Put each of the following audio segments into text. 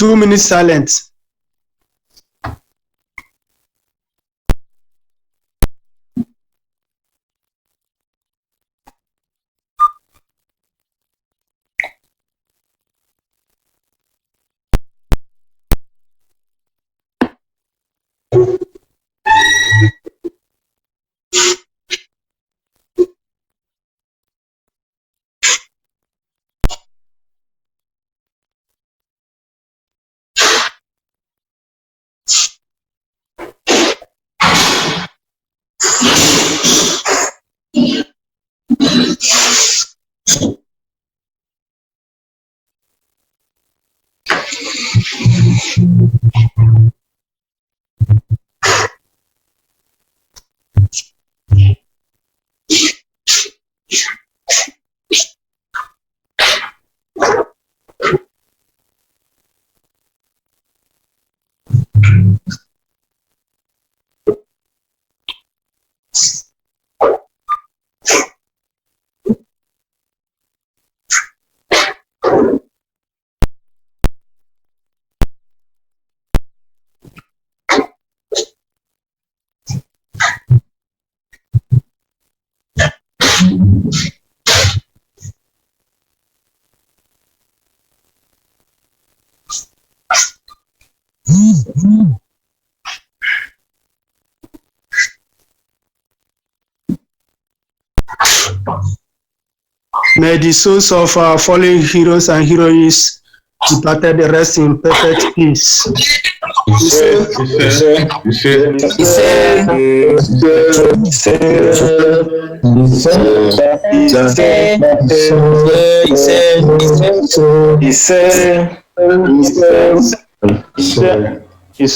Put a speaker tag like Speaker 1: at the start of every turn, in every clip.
Speaker 1: 2 minutes silent. May the souls of our fallen heroes and heroines departed rest in perfect peace.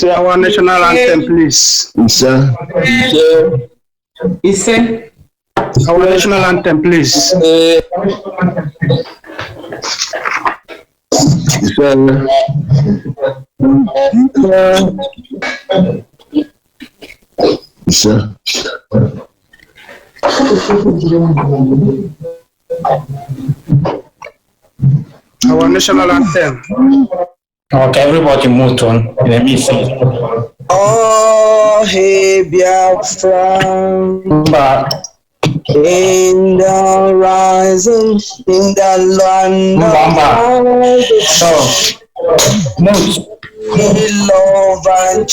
Speaker 1: Our national anthem, please. Our national anthem, please. Our national anthem.
Speaker 2: Okay, everybody move on. Let me see.
Speaker 3: Oh, hey, Biafra. In the rising, in the land love and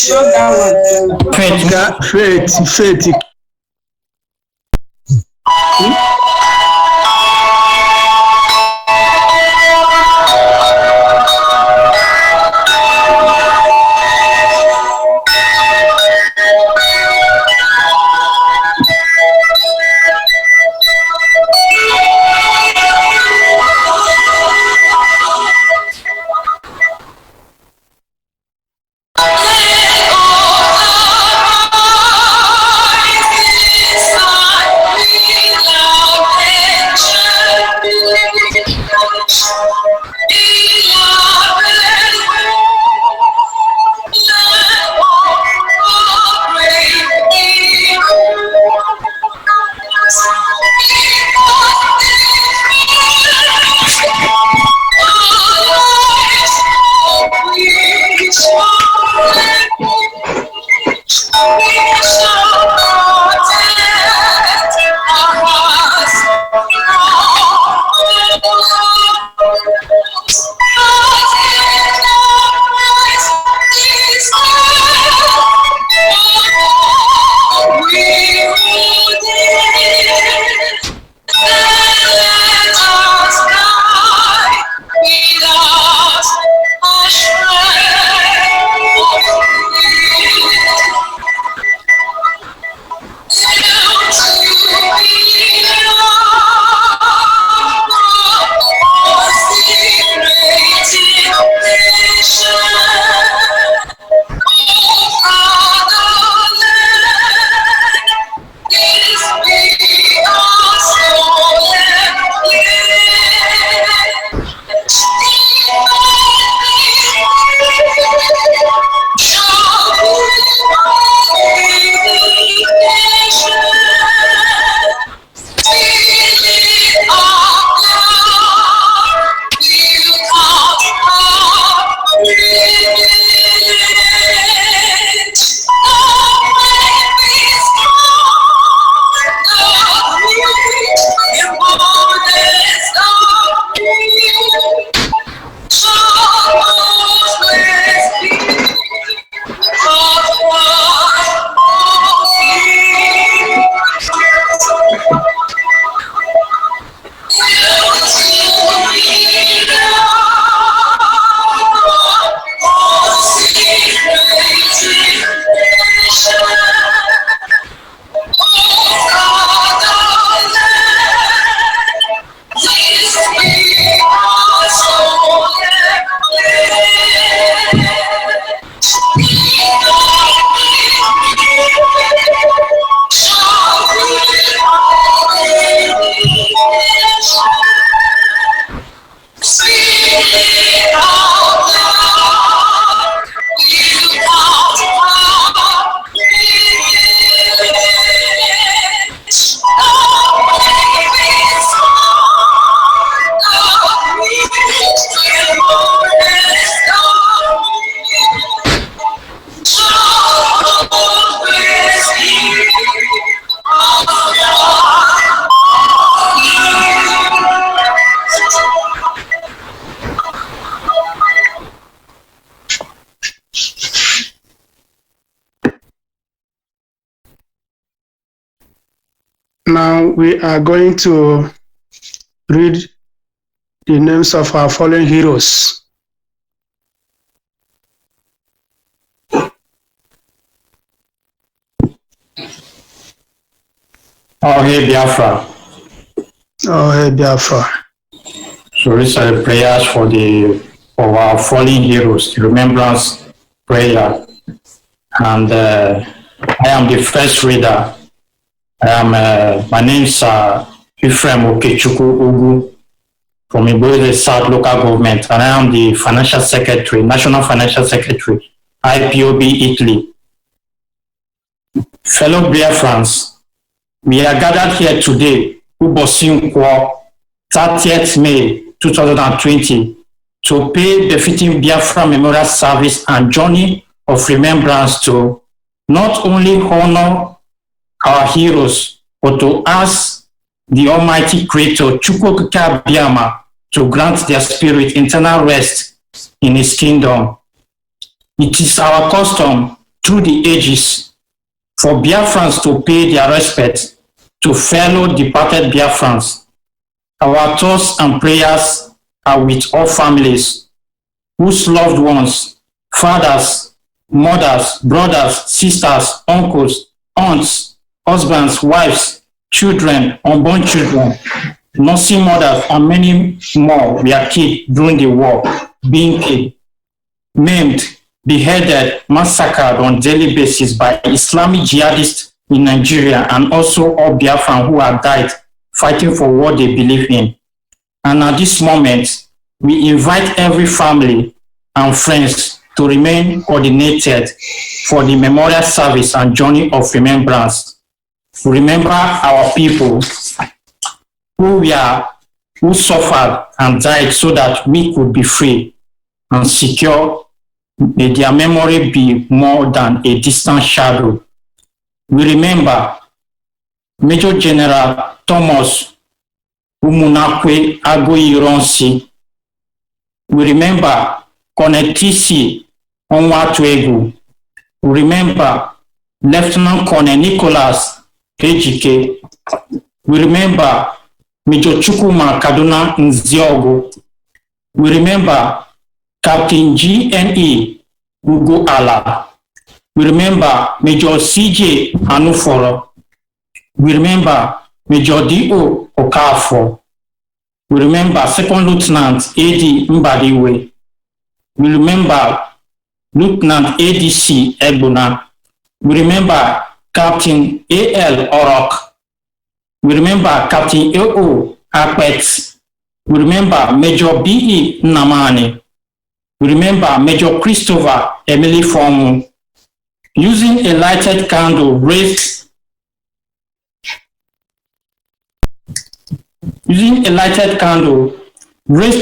Speaker 1: Faith. Now we are going to read the names of our fallen heroes.
Speaker 2: Oh, hey, Biafra.
Speaker 1: Oh, hey, Biafra.
Speaker 2: So these are the prayers for our fallen heroes, the remembrance prayer. And I am the first reader. My name is Ephraim Okechukwu Ugu from Iboze South Local Government, and I am the Financial Secretary, National Financial Secretary, Ipob, Italy. Fellow Biafrans, we are gathered here today, Ubosinkwo, 30th May 2020, to pay befitting Biafra Memorial Service and Journey of Remembrance to not only honor our heroes, but to ask the Almighty Creator, Chukwu Abiyama, to grant their spirit eternal rest in His kingdom. It is our custom through the ages for Biafrans to pay their respect to fellow departed Biafrans. Our thoughts and prayers are with all families whose loved ones, fathers, mothers, brothers, sisters, uncles, aunts, husbands, wives, children, unborn children, nursing mothers, and many more were killed during the war, being killed, maimed, beheaded, massacred on daily basis by Islamic jihadists in Nigeria, and also all Biafran who have died fighting for what they believe in. And at this moment, we invite every family and friends to remain coordinated for the memorial service and journey of remembrance. Remember our people who suffered and died so that we could be free and secure. May their memory be more than a distant shadow. We remember Major General Thomas Umunakwe Agoyironsi. We remember Konetisi Onwatuegu. We remember Lieutenant Colonel Nicholas Ejike. We remember Major Chukwuma Kaduna Nziogo. We remember Captain GNE Ugo Ala. We remember Major CJ Anuforo. We remember Major D.O. Okafo. We remember Second Lieutenant A.D. Mbadiwe. We remember Lieutenant A.D.C. Ebuna. We remember Captain A.L. Orok. We remember Captain A.O. Akpet. We remember Major B.E. Namani. We remember Major Christopher Emily Fomu. Using a lighted candle raised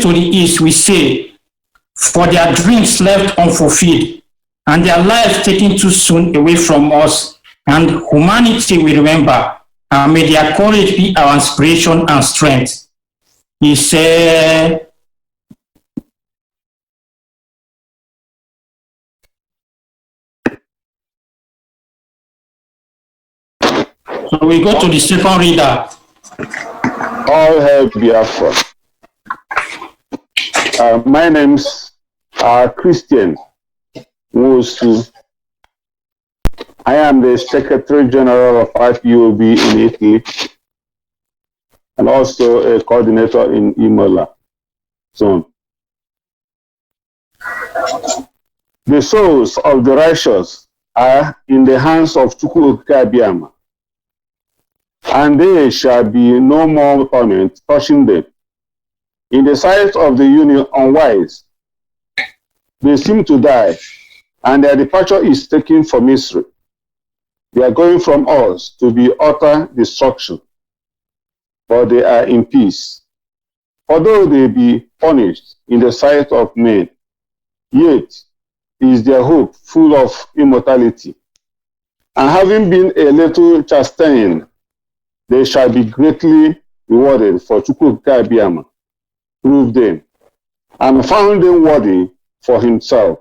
Speaker 2: to the east, we say, for their dreams left unfulfilled and their lives taken too soon away from us, and humanity we remember, and may their courage be our inspiration and strength. He said, so we go to the second reader.
Speaker 4: All hail Biafra. My name's Christian Nwosu. I am the Secretary General of IPOB in Italy and also a coordinator in Imola zone. The souls of the righteous are in the hands of Chukwu Abiyama, and there shall be no more torment touching them. In the sight of the union unwise, they seem to die, and their departure is taken for misery. They are going from us to be utter destruction, but they are in peace. Although they be punished in the sight of men, yet is their hope full of immortality. And having been a little chastened, they shall be greatly rewarded, for Chukwu Abiyama proved them and found them worthy for himself.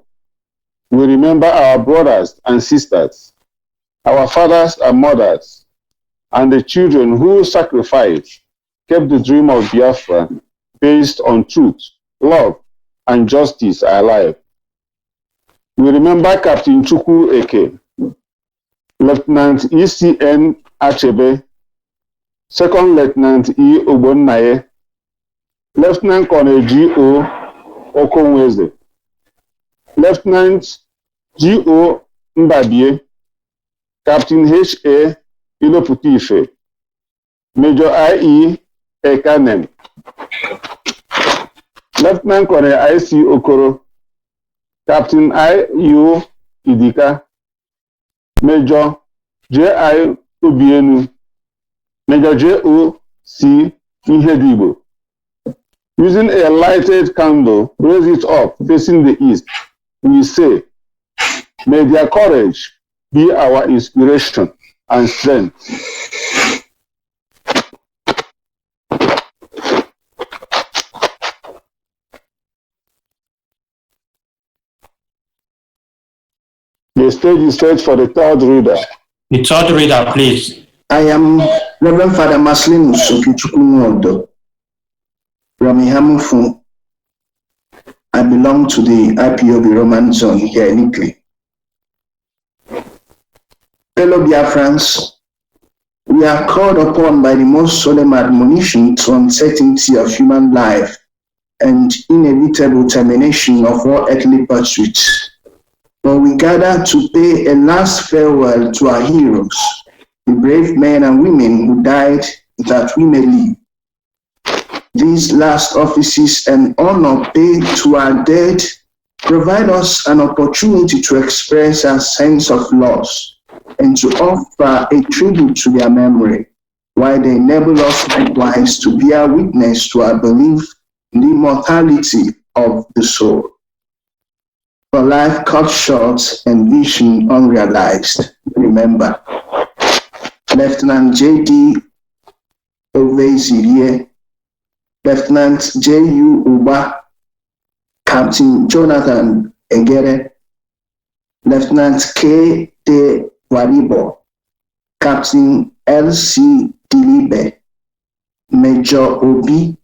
Speaker 4: We remember our brothers and sisters, our fathers and mothers, and the children who sacrificed kept the dream of Biafra based on truth, love, and justice alive. We remember Captain Chukwu Eke, Lieutenant ECN Achebe, Second Lieutenant E. Ogbonnaye, Lieutenant Colonel G.O. Okonweze, Lieutenant G.O. Mbabie, Captain H.A. Iloputife, Major I.E. Ekanem, Lieutenant Colonel I.C. Okoro, Captain I.U. Idika, Major J.I. Obienu, Major J.O.C. Ihedibo. Using a lighted candle, raise it up facing the east. We say, may their courage be our inspiration and strength. The stage is set for the third reader.
Speaker 2: The third reader, please.
Speaker 5: I am Reverend Father Maslinus Okichukwumodo from Ihamufu. I belong to the Ipob Roman zone here in Italy. Fellow Biafrans, we are called upon by the most solemn admonition to uncertainty of human life and inevitable termination of all earthly pursuits. But we gather to pay a last farewell to our heroes, the brave men and women who died that we may live. These last offices and honor paid to our dead provide us an opportunity to express our sense of loss and to offer a tribute to their memory, while they enable us likewise to bear witness to our belief in the immortality of the soul. For life cut short and vision unrealized, remember, Lieutenant J.D. Ovezirie, Lieutenant J.U. Uba, Captain Jonathan Egere, Lieutenant K.D. Waribo, Captain L.C. Dilibe, Major Obi,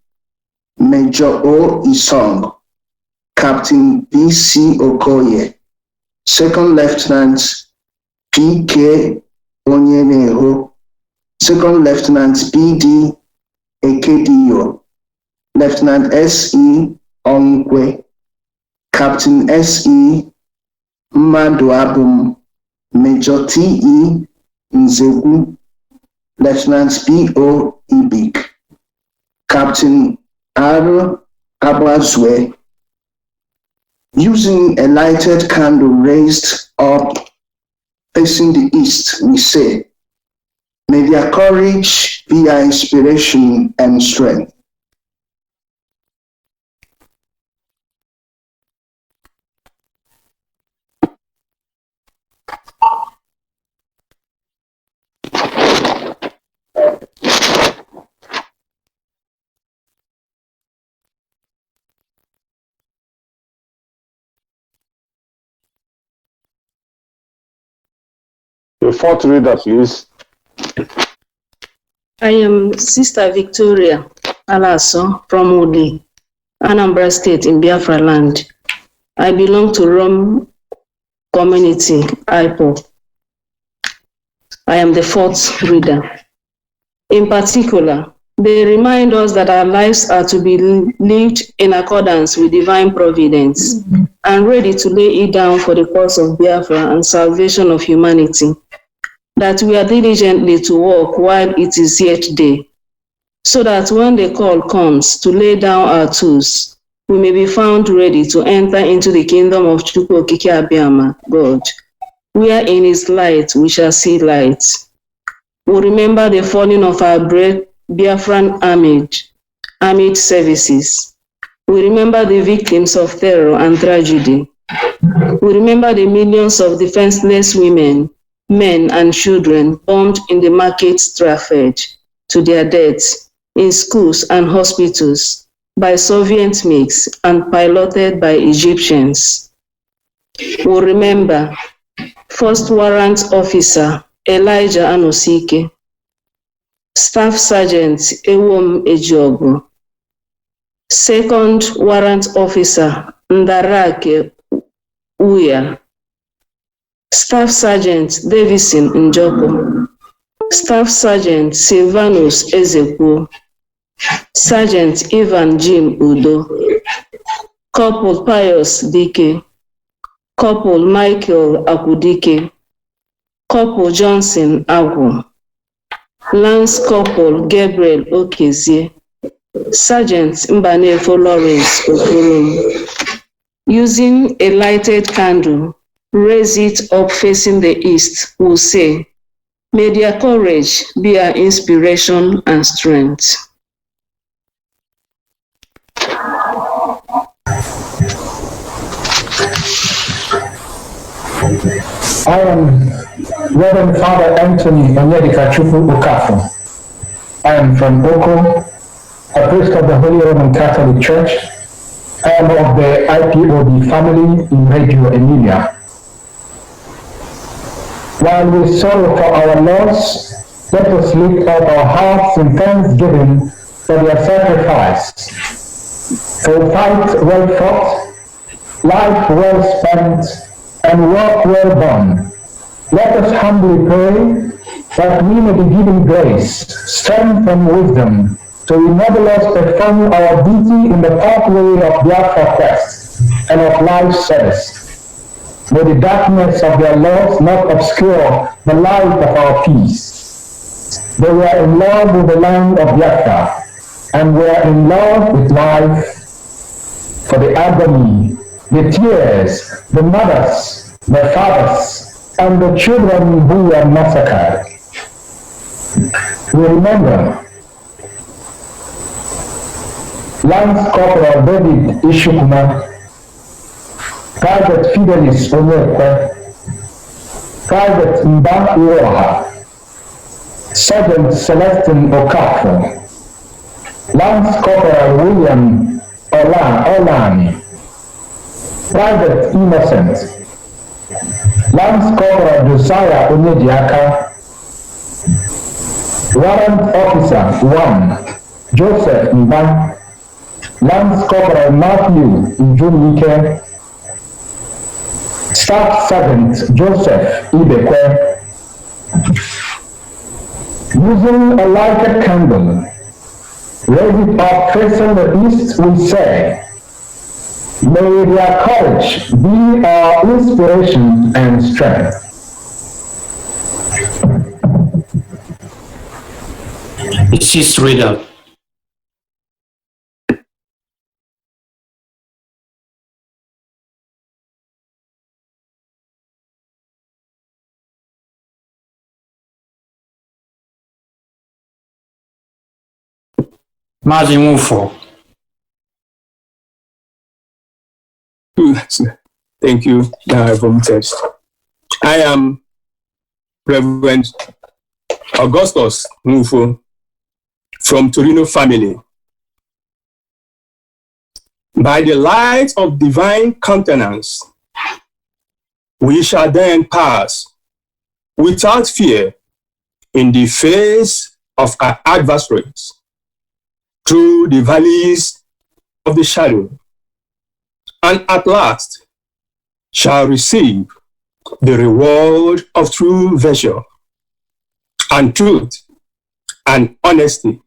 Speaker 5: Major O. Isong, Captain B.C. Okoye, Second Lieutenant P.K. Onyeneho, Second Lieutenant B.D. Ekediyo, Lieutenant S.E. Onkwe, Captain S.E. Maduabum, Major T.E. Nzegu, Lieutenant B.O. Ibik, Captain R. Abazwe. Using a lighted candle raised up facing the east, we say, may their courage be our inspiration and strength.
Speaker 4: The fourth reader, please.
Speaker 6: I am Sister Victoria Alaso from Udi, Anambra State in Biafra land. I belong to Rome community, Ipob. I am the fourth reader. In particular, they remind us that our lives are to be lived in accordance with divine providence and ready to lay it down for the cause of Biafra and salvation of humanity, that we are diligently to work while it is yet day, so that when the call comes to lay down our tools, we may be found ready to enter into the kingdom of Chukwu Okike Abiama, God, where in his light we shall see light. We remember the falling of our brave Biafran armed services. We remember the victims of terror and tragedy. We remember the millions of defenseless women, men, and children bombed in the market traffic to their deaths in schools and hospitals by Soviet MiGs and piloted by Egyptians. We remember First Warrant Officer Elijah Anosike, Staff Sergeant Ewom Ejiogu, Second Warrant Officer Ndarake Uya, Staff Sergeant Davison Njoko, Staff Sergeant Silvanus Ezekwo, Sergeant Ivan Jim Udo, Corporal Pius Dike, Corporal Michael Akudike, Corporal Johnson Agwu, Lance Corporal Gabriel Okezie, Sergeant Mbanefo Lawrence Okurum. Using a lighted candle, raise it up facing the east, will say, may their courage be our inspiration and strength.
Speaker 7: I am Reverend Father Anthony Onyedika Chukwu Okafor. I am from Oko, a priest of the Holy Roman Catholic Church. I am of the Ipob family in Radio Emilia. While we sorrow for our loss, let us lift up our hearts in thanksgiving for their sacrifice, for fight well fought, life well spent, and work well done. Let us humbly pray that we may be given grace, strength, and wisdom to enable us to perform our duty in the pathway of Biafra quest and of life's service. May the darkness of their loves not obscure the light of our peace. They were in love with the land of Biafra and were in love with life. For the agony, the tears, the mothers, the fathers, and the children who were massacred. We remember Lance Corporal David Ishukuma, Private Fidelis Onyekwe, Private Mba Iroha, Sergeant Celestine Okafor, Lance Corporal William Olani, Private Innocent, Lance Corporal Josiah Onyediaka, Warrant Officer 1, Joseph Mba, Lance Corporal Matthew Njumike, Staff Sergeant Joseph Ibekwe. Using a lighted candle, raise it up facing the east, we say, may their courage be our inspiration and strength.
Speaker 2: Sixth reader. Mazi Mufo.
Speaker 8: Thank you, from text. I am Reverend Augustus Mufo from Torino family. By the light of divine countenance, we shall then pass without fear in the face of our adversaries through the valleys of the shadow, and at last shall receive the reward of true virtue and truth and honesty,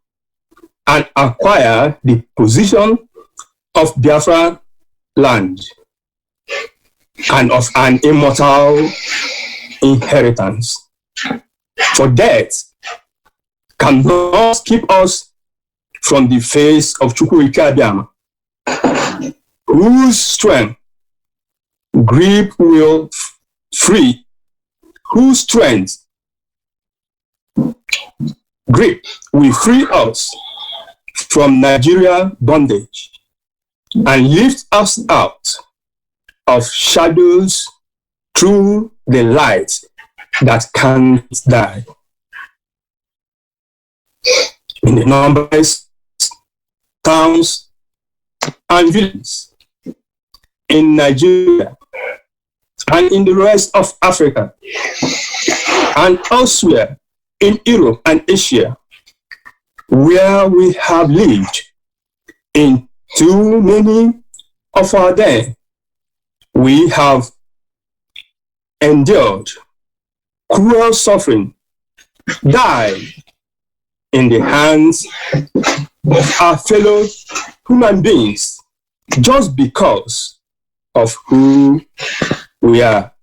Speaker 8: and acquire the position of Biafra land and of an immortal inheritance. For death cannot keep us from the face of Chukwuka Abiyama, whose strength grip will free, whose strength grip will free us from Nigeria bondage and lift us out of shadows through the light that can't die. In the numberless towns and villages in Nigeria and in the rest of Africa and elsewhere in Europe and Asia, where we have lived in too many of our day. We have endured cruel suffering, died in the hands of our fellow human beings just because of who we are.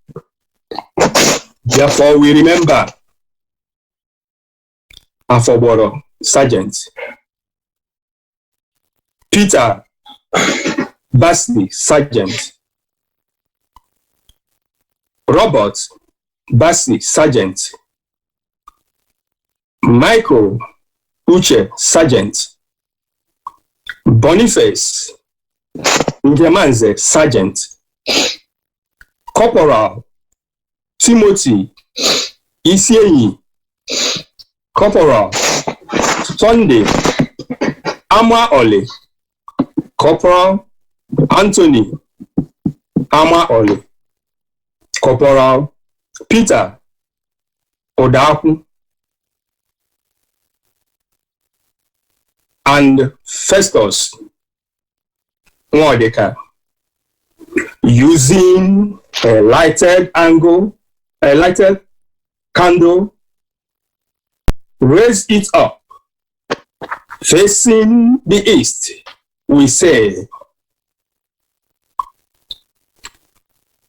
Speaker 8: Therefore, we remember Afoboro Sergeant Peter Basley Sergeant, Robert Basley Sergeant, Michael Uche Sergeant, Boniface Ngemanze Sergeant, Corporal Timothy Isieyi, Corporal Sunday Amaole, Corporal Anthony Amaole, Corporal Peter Odaku, and Festus Mordecai, using a lighted candle, raise it up, facing the east, we say,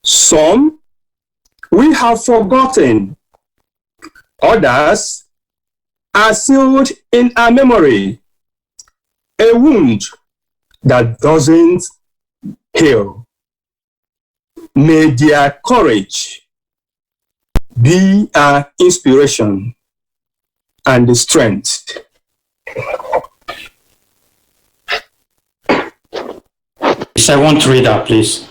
Speaker 8: some we have forgotten, others are sealed in our memory, a wound that doesn't heal. May their courage be our inspiration and the strength.
Speaker 2: Second reader, please.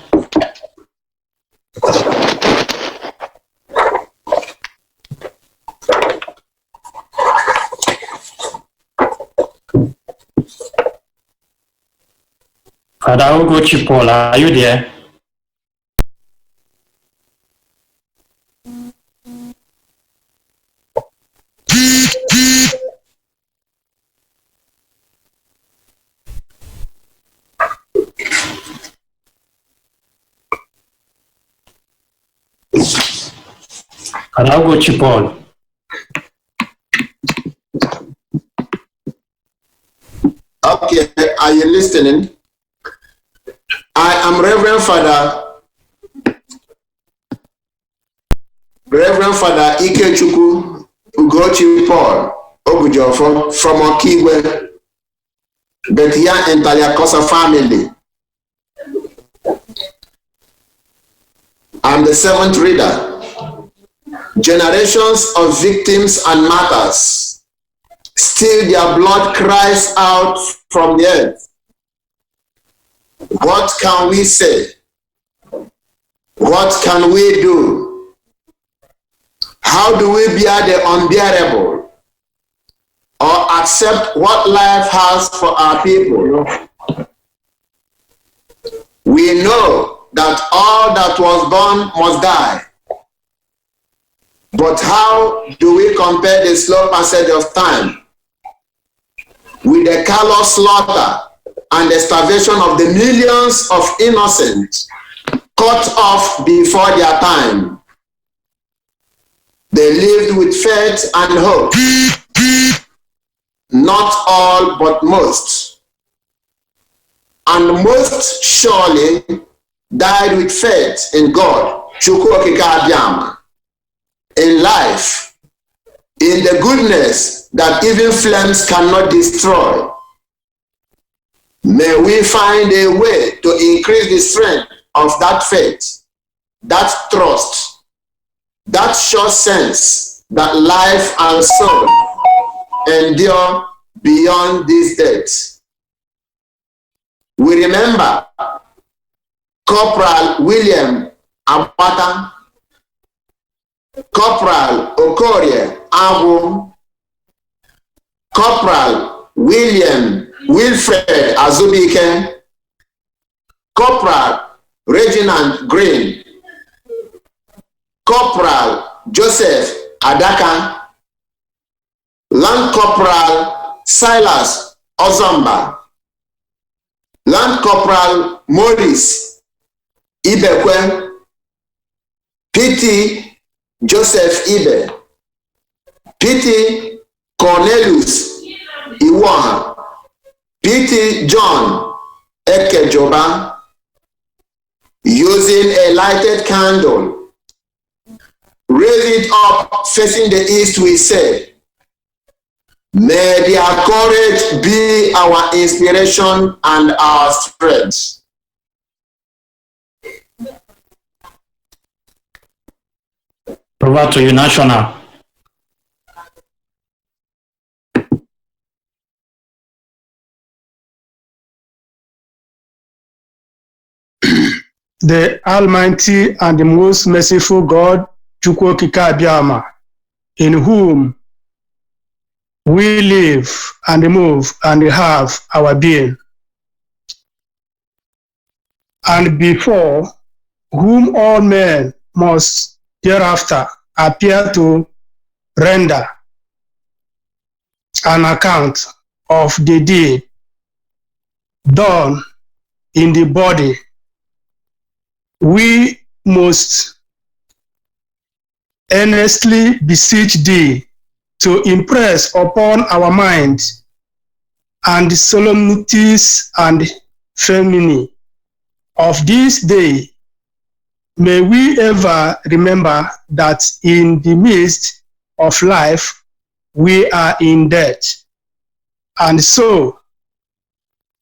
Speaker 2: Father Ugo Chipola, are you there? Father Ugo Chipola.
Speaker 9: Okay, are you listening? I am Reverend Father Ikechukwu Ugochi Paul Obujofo from Okigwe, Betia and Taliakosa family. I'm the seventh reader. Generations of victims and martyrs, still their blood cries out from the earth. What can we say? What can we do? How do we bear the unbearable or accept what life has for our people? We know that all that was born must die. But how do we compare the slow passage of time with the callous slaughter and the starvation of the millions of innocents cut off before their time? They lived with faith and hope. Not all, but most. And most surely died with faith in God, in life, in the goodness that even flames cannot destroy. May we find a way to increase the strength of that faith, that trust, that sure sense that life and soul endure beyond this death. We remember Corporal William Abata, Corporal Okorie Abu, Corporal William Wilfred Azubike, Corporal Reginald Green, Corporal Joseph Adaka, Land Corporal Silas Ozamba, Land Corporal Maurice Ibekwe, PT Joseph Ibe, PT Cornelius Iwaha, PT John Ekejoba, using a lighted candle, raise it up facing the east, we say, may their courage be our inspiration and our strength.
Speaker 2: Over to you, National.
Speaker 1: The Almighty and the most merciful God, Chukwu Okike Abiama, in whom we live and move and have our being, and before whom all men must hereafter appear to render an account of the deed done in the body, we most earnestly beseech thee to impress upon our minds and the solemnities and ceremony of this day. May we ever remember that in the midst of life we are in death, and so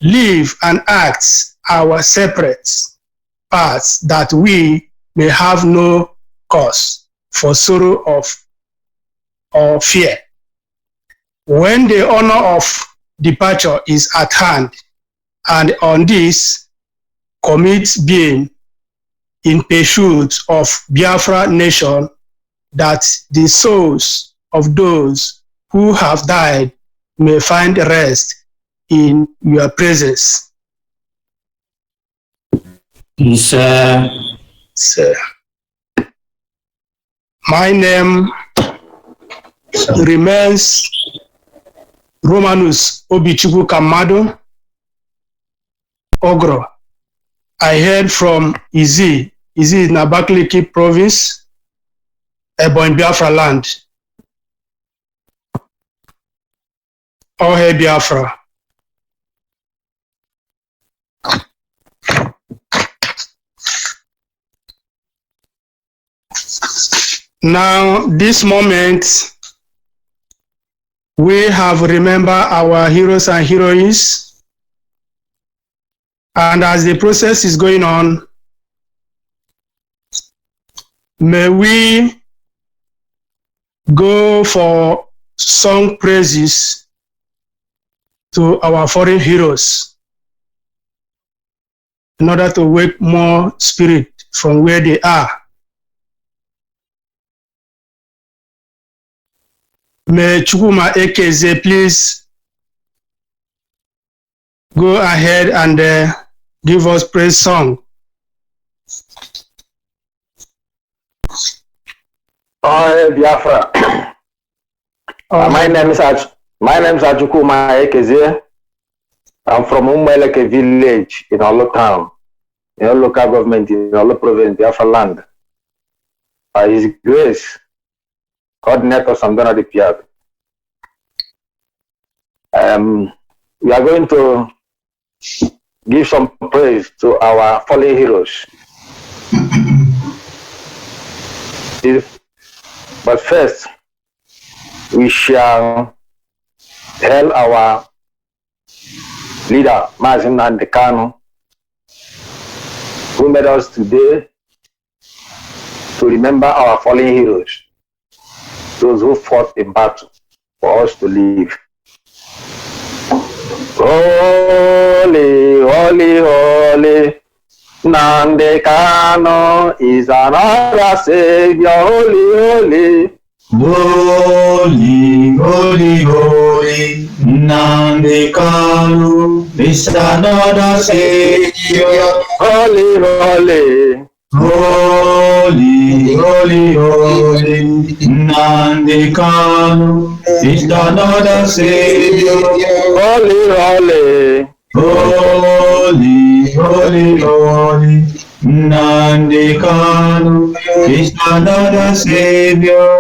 Speaker 1: live and act our separate parts, that we may have no cause for sorrow or fear. When the honor of departure is at hand, and on this commit being in pursuit of Biafra nation, that the souls of those who have died may find rest in your presence.
Speaker 2: Sir.
Speaker 1: My name remains Romanus Obichukwu Kamado Ogro. I hail from Izi in Abakaliki province, Ebonyi Biafra land. All hail Biafra. Now, this moment, we have remembered our heroes and heroines, and as the process is going on, may we go for song praises to our foreign heroes in order to wake more spirit from where they are. May Chukuma Ekeze please go ahead and give us praise song.
Speaker 10: Oh, Biafra. My name is Chukuma Ekeze. I'm from Umeleke village in Olo town, in Olo local government, in Olo province, Biafra land. By His grace, coordinator Sandona de Piat. We are going to give some praise to our fallen heroes. But first, we shall hail our leader, Mazin Nandekano, who made us today to remember our fallen heroes, those who fought in battle for us to live. Holy, holy, holy, Nandekano is another Savior. Holy, holy,
Speaker 11: holy, holy, holy, Nandekano is another Savior.
Speaker 10: Holy, holy,
Speaker 11: holy, holy, holy, Nandekano is another Savior.
Speaker 10: Holy, holy.
Speaker 11: Holy, holy, holy, Nnamdi Kanu is another Savior.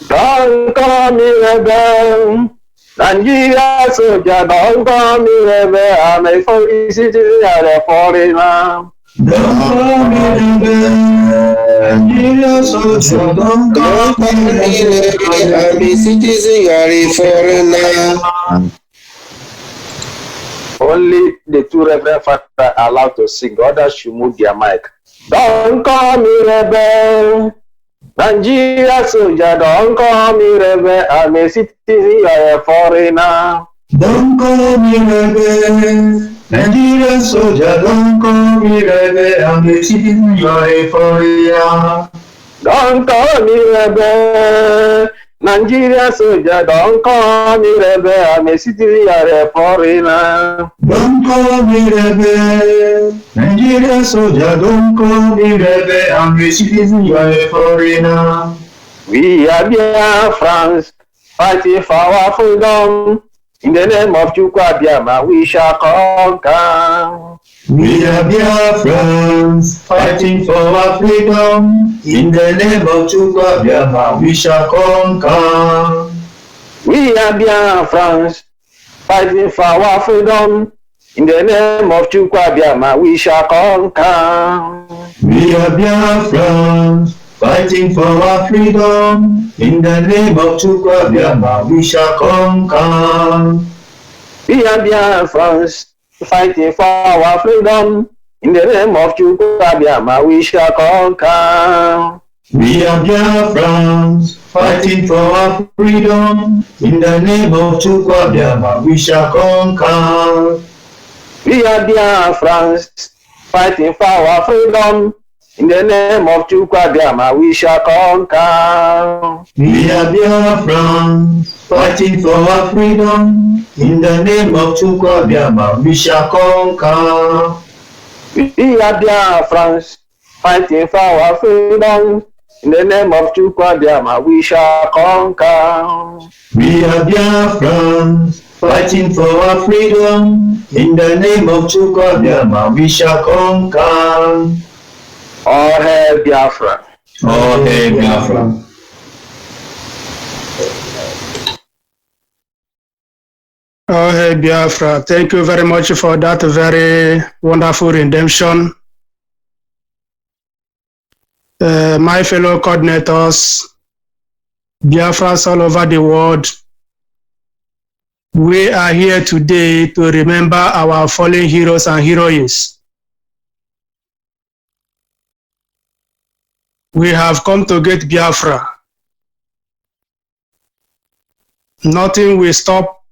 Speaker 10: Don't call me rebel. Nigeria soldier, don't call me rebel. I'm a foreign citizen and a foreigner.
Speaker 11: Don't call me rebel. Nigeria soldier, don't call me rebel.
Speaker 3: I'm a citizen, you are a foreigner.
Speaker 10: Only the two reverend fathers are allowed to sing. The others should move their mic. Don't call me rebel. Nigeria soldier, don't call me rebel. I'm a citizen, you are a foreigner.
Speaker 11: Don't call me rebel. Nigeria soldier, don't call me rebel. I'm a citizen, you are a foreigner.
Speaker 10: Don't call me rebel. Nigeria soldier, don't call me rebel. I'm a citizen, you are a foreigner.
Speaker 11: Don't call me rebel. Nigeria soldier, don't call me rebel. I'm a citizen, you are a foreigner.
Speaker 10: We are Biafrans, fighting for our freedom. In the name of Chukwuabiama, we shall conquer.
Speaker 11: We are Biafrans, fighting for our freedom. In the name of Chukwuabiama, we shall conquer.
Speaker 10: We are Biafrans, fighting for our freedom. In the name of Chukwuabiama, we shall conquer.
Speaker 11: We are Biafrans, fighting for our freedom. In the name of Chukwuabiama, we shall conquer.
Speaker 10: We are Biafrans, fighting for our freedom. In the name of Chukwuabiama, we shall conquer.
Speaker 11: We are Biafrans, fighting for our freedom. In the name of Chukwuabiama, we shall conquer.
Speaker 10: We are Biafrans, fighting for our freedom. In the name of Chukwuabiama, we shall conquer.
Speaker 11: We are Biafrans, fighting for our freedom. In the name of Chukwuabiama, we shall conquer.
Speaker 10: We are Biafrans, fighting for our freedom. In the name of Chukwuabiama, we shall conquer.
Speaker 11: We are Biafrans, fighting for our freedom. In the name of Chukwuabiama, we shall conquer.
Speaker 10: All hail Biafra.
Speaker 11: All hail Biafra.
Speaker 1: Oh, hey, Biafra, thank you very much for that very wonderful redemption. My fellow coordinators, Biafras all over the world, we are here today to remember our fallen heroes and heroines. We have come to get Biafra. Nothing will stop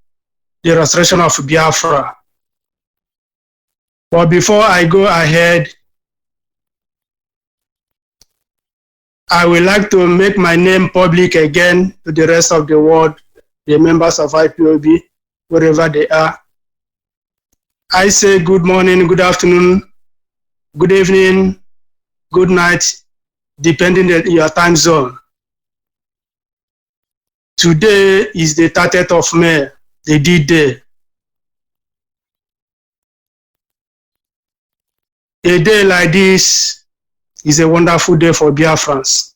Speaker 1: the restoration of Biafra. But before I go ahead, I would like to make my name public again to the rest of the world, the members of Ipob, wherever they are. I say good morning, good afternoon, good evening, good night, depending on your time zone. Today is the 30th of May, the D-Day. A day like this is a wonderful day for Biafrans.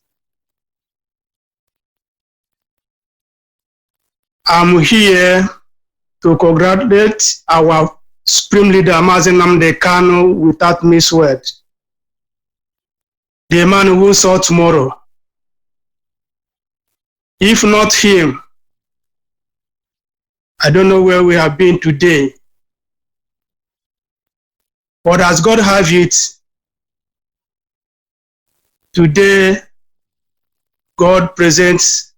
Speaker 1: I'm here to congratulate our Supreme Leader, Nnamdi Kanu, without misword. The man who saw tomorrow. If not him, I don't know where we have been today. But as God have it, today God presents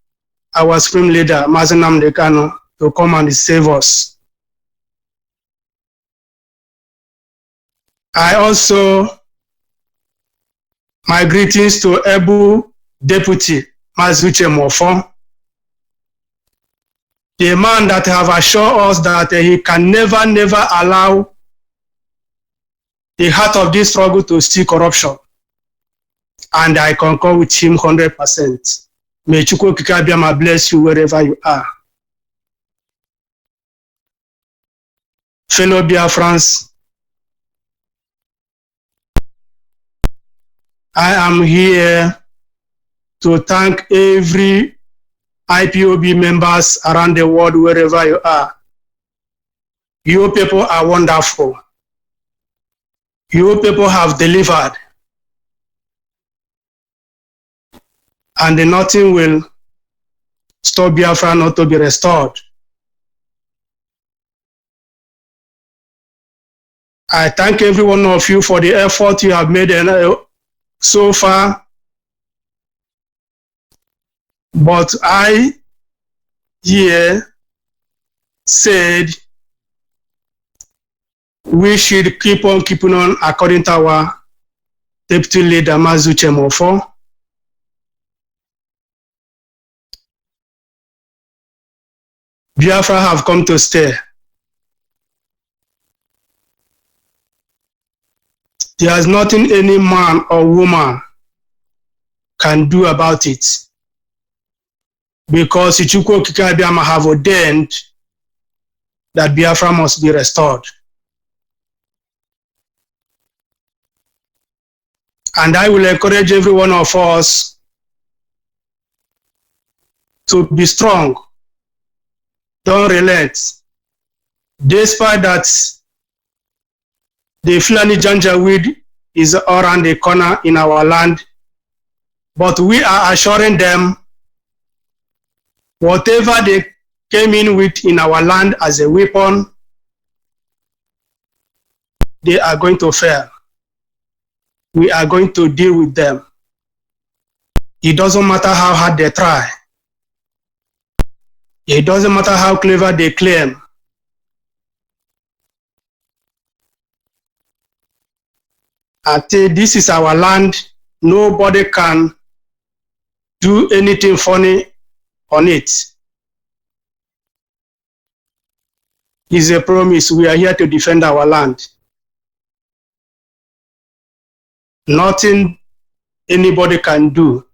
Speaker 1: our Supreme Leader, Nnamdi Kanu, to come and save us. I also, my greetings to Able Deputy Mazuche Mofon, the man that have assured us that he can never allow the heart of this struggle to see corruption. And I concur with him 100%. May Chukwu Okike Abiama bless you wherever you are. Fellow Biafrans, I am here to thank every IPOB members around the world, wherever you are. You people are wonderful. You people have delivered. And nothing will stop Biafra not to be restored. I thank every one of you for the effort you have made so far. But I here said we should keep on keeping on according to our deputy leader Mazu Chemofo. Biafra have come to stay. There is nothing any man or woman can do about it, because Chukwu Okike Abiama have ordained that Biafra must be restored. And I will encourage every one of us to be strong. Don't relent. Despite that the Fulani Janjaweed is around the corner in our land, but we are assuring them whatever they came in with in our land as a weapon, they are going to fail. We are going to deal with them. It doesn't matter how hard they try. It doesn't matter how clever they claim. I think this is our land. Nobody can do anything funny on it. It's a promise. We are here to defend our land. Nothing anybody can do.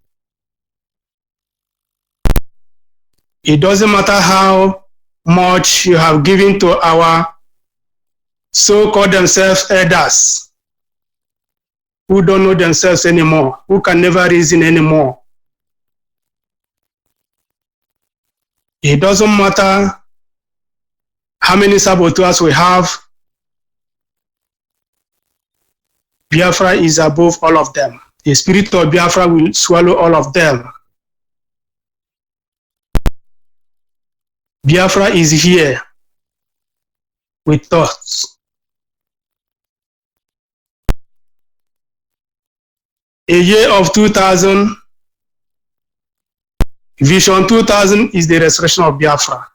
Speaker 1: It doesn't matter how much you have given to our so-called themselves elders, who don't know themselves anymore, who can never reason anymore. It doesn't matter how many saboteurs we have. Biafra is above all of them. The spirit of Biafra will swallow all of them. Biafra is here with us. A year of 2000, Vision 2000 is the restoration of Biafra.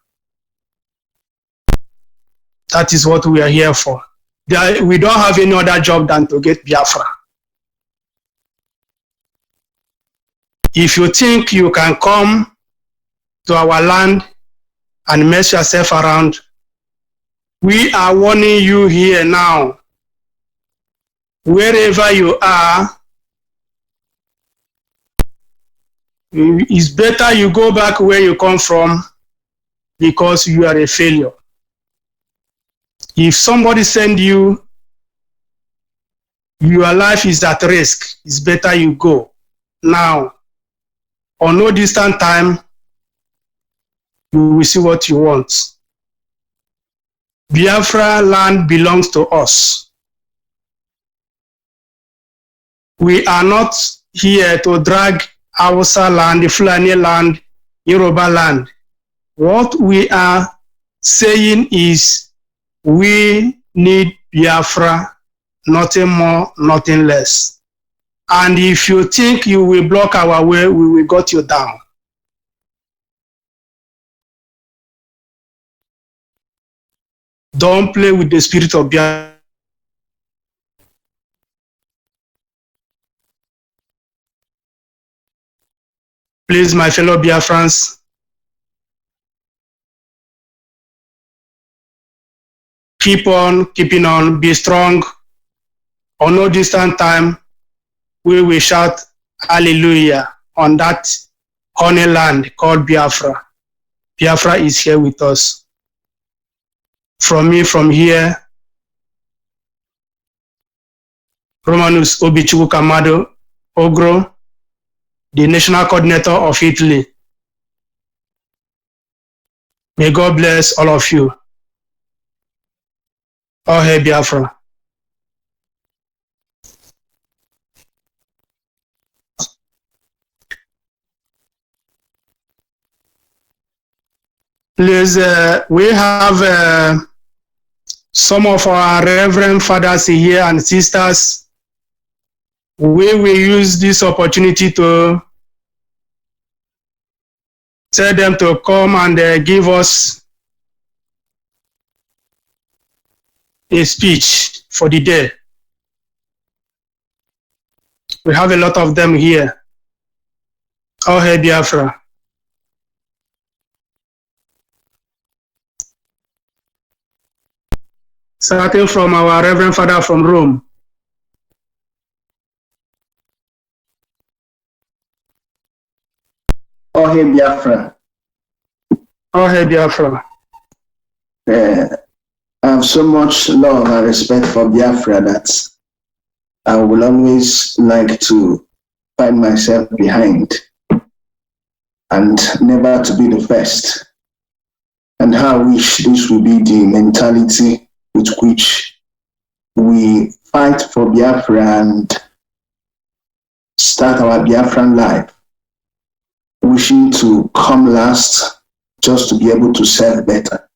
Speaker 1: That is what we are here for. We don't have any other job than to get Biafra. If you think you can come to our land and mess yourself around, we are warning you here now. Wherever you are, it's better you go back where you come from, because you are a failure. If somebody send you, your life is at risk, it's better you go now. On no distant time, you will see what you want. Biafra land belongs to us. We are not here to drag Hausa land, Fulani land, Yoruba land. What we are saying is we need Biafra, nothing more, nothing less. And if you think you will block our way, we will gut you down. Don't play with the spirit of Biafra. Please, my fellow Biafrans, keep on keeping on, be strong. On no distant time, we will shout hallelujah on that honey land called Biafra. Biafra is here with us. From here, Romanus Obichukwu Kamado Ogro, the national coordinator of Italy. May God bless all of you. All hail Biafra. Please, we have some of our reverend fathers here and sisters. We will use this opportunity to tell them to come and give us a speech for the day. We have a lot of them here. All hail Biafra. Starting from our Reverend Father from Rome.
Speaker 5: All hail Biafra.
Speaker 1: All hail Biafra.
Speaker 5: I have so much love and respect for Biafra that I will always like to find myself behind and never to be the first. And how I wish this will be the mentality with which we fight for Biafra and start our Biafran life, wishing to come last just to be able to serve better.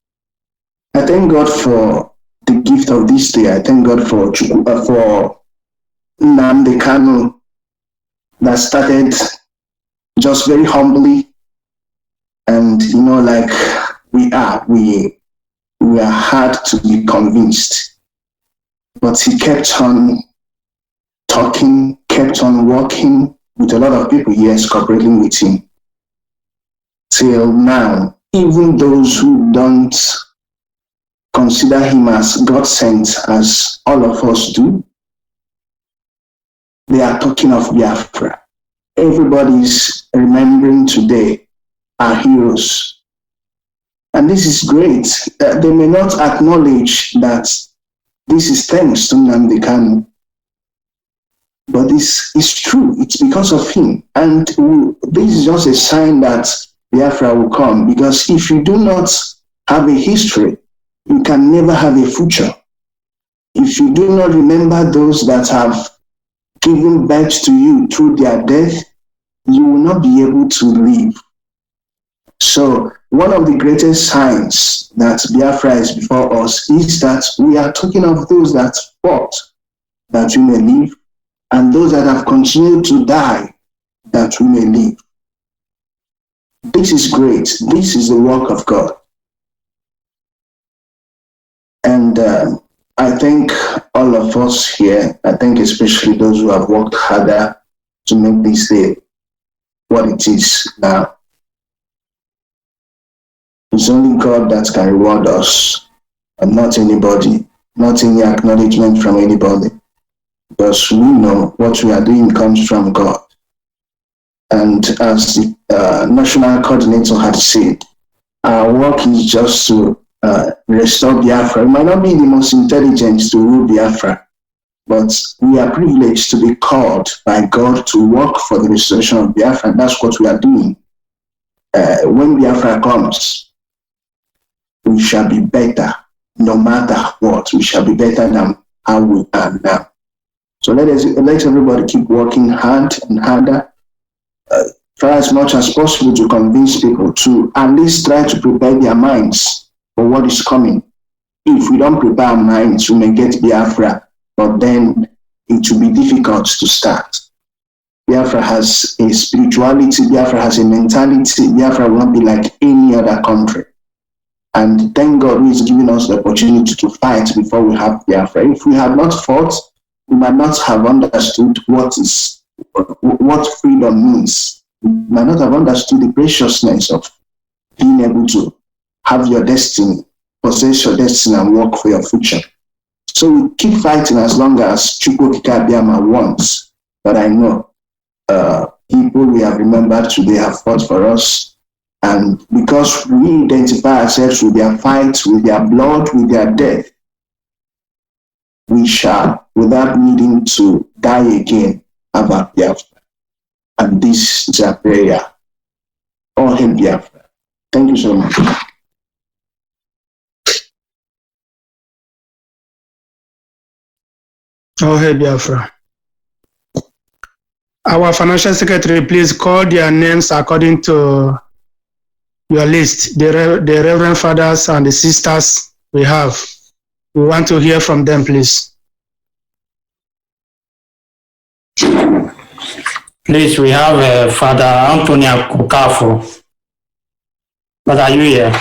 Speaker 5: I thank God for the gift of this day. I thank God for Nnamdi Kanu that started just very humbly, and like we are hard to be convinced, but he kept on talking, kept on working with a lot of people yes cooperating with him till now. Even those who don't consider him as God sent, as all of us do, they are talking of Biafra. Everybody's remembering today our heroes. And this is great. They may not acknowledge that this is thanks to Nnamdi Kanu, but this is true. It's because of him. And this is just a sign that Biafra will come, because if you do not have a history, you can never have a future. If you do not remember those that have given birth to you through their death, you will not be able to live. So one of the greatest signs that Biafra is before us is that we are talking of those that fought that we may live, and those that have continued to die that we may live. This is great. This is the work of God. And I thank all of us here. I thank especially those who have worked harder to make this day what it is now. It's only God that can reward us, and not anybody, not any acknowledgement from anybody, because we know what we are doing comes from God. And as the national coordinator had said, our work is just to restore Biafra. We might not be the most intelligent to rule Biafra, but we are privileged to be called by God to work for the restoration of Biafra, and that's what we are doing. When Biafra comes, we shall be better, no matter what. We shall be better than how we are now. So let everybody keep working hard and harder, try as much as possible to convince people to at least try to prepare their minds for what is coming. If we don't prepare our minds, we may get Biafra, but then it will be difficult to start. Biafra has a spirituality, Biafra has a mentality, Biafra will not be like any other country. And thank God who is giving us the opportunity to fight before we have Biafra. If we had not fought, we might not have understood what freedom means. We might not have understood the preciousness of being able to have your destiny, possess your destiny, and work for your future. So we keep fighting as long as Chukwu Okike Abiyama wants. But I know people we have remembered today have fought for us. And because we identify ourselves with their fights, with their blood, with their death, we shall, without needing to die again, have our Biafra. And this is our prayer. All hail Biafra. Thank you so much.
Speaker 1: All hail Biafra. Our financial secretary, please call their names according to your list. The Reverend Fathers and the sisters we have. We want to hear from them, please.
Speaker 2: Please, we have Father Antonia Kukafo. But are you here?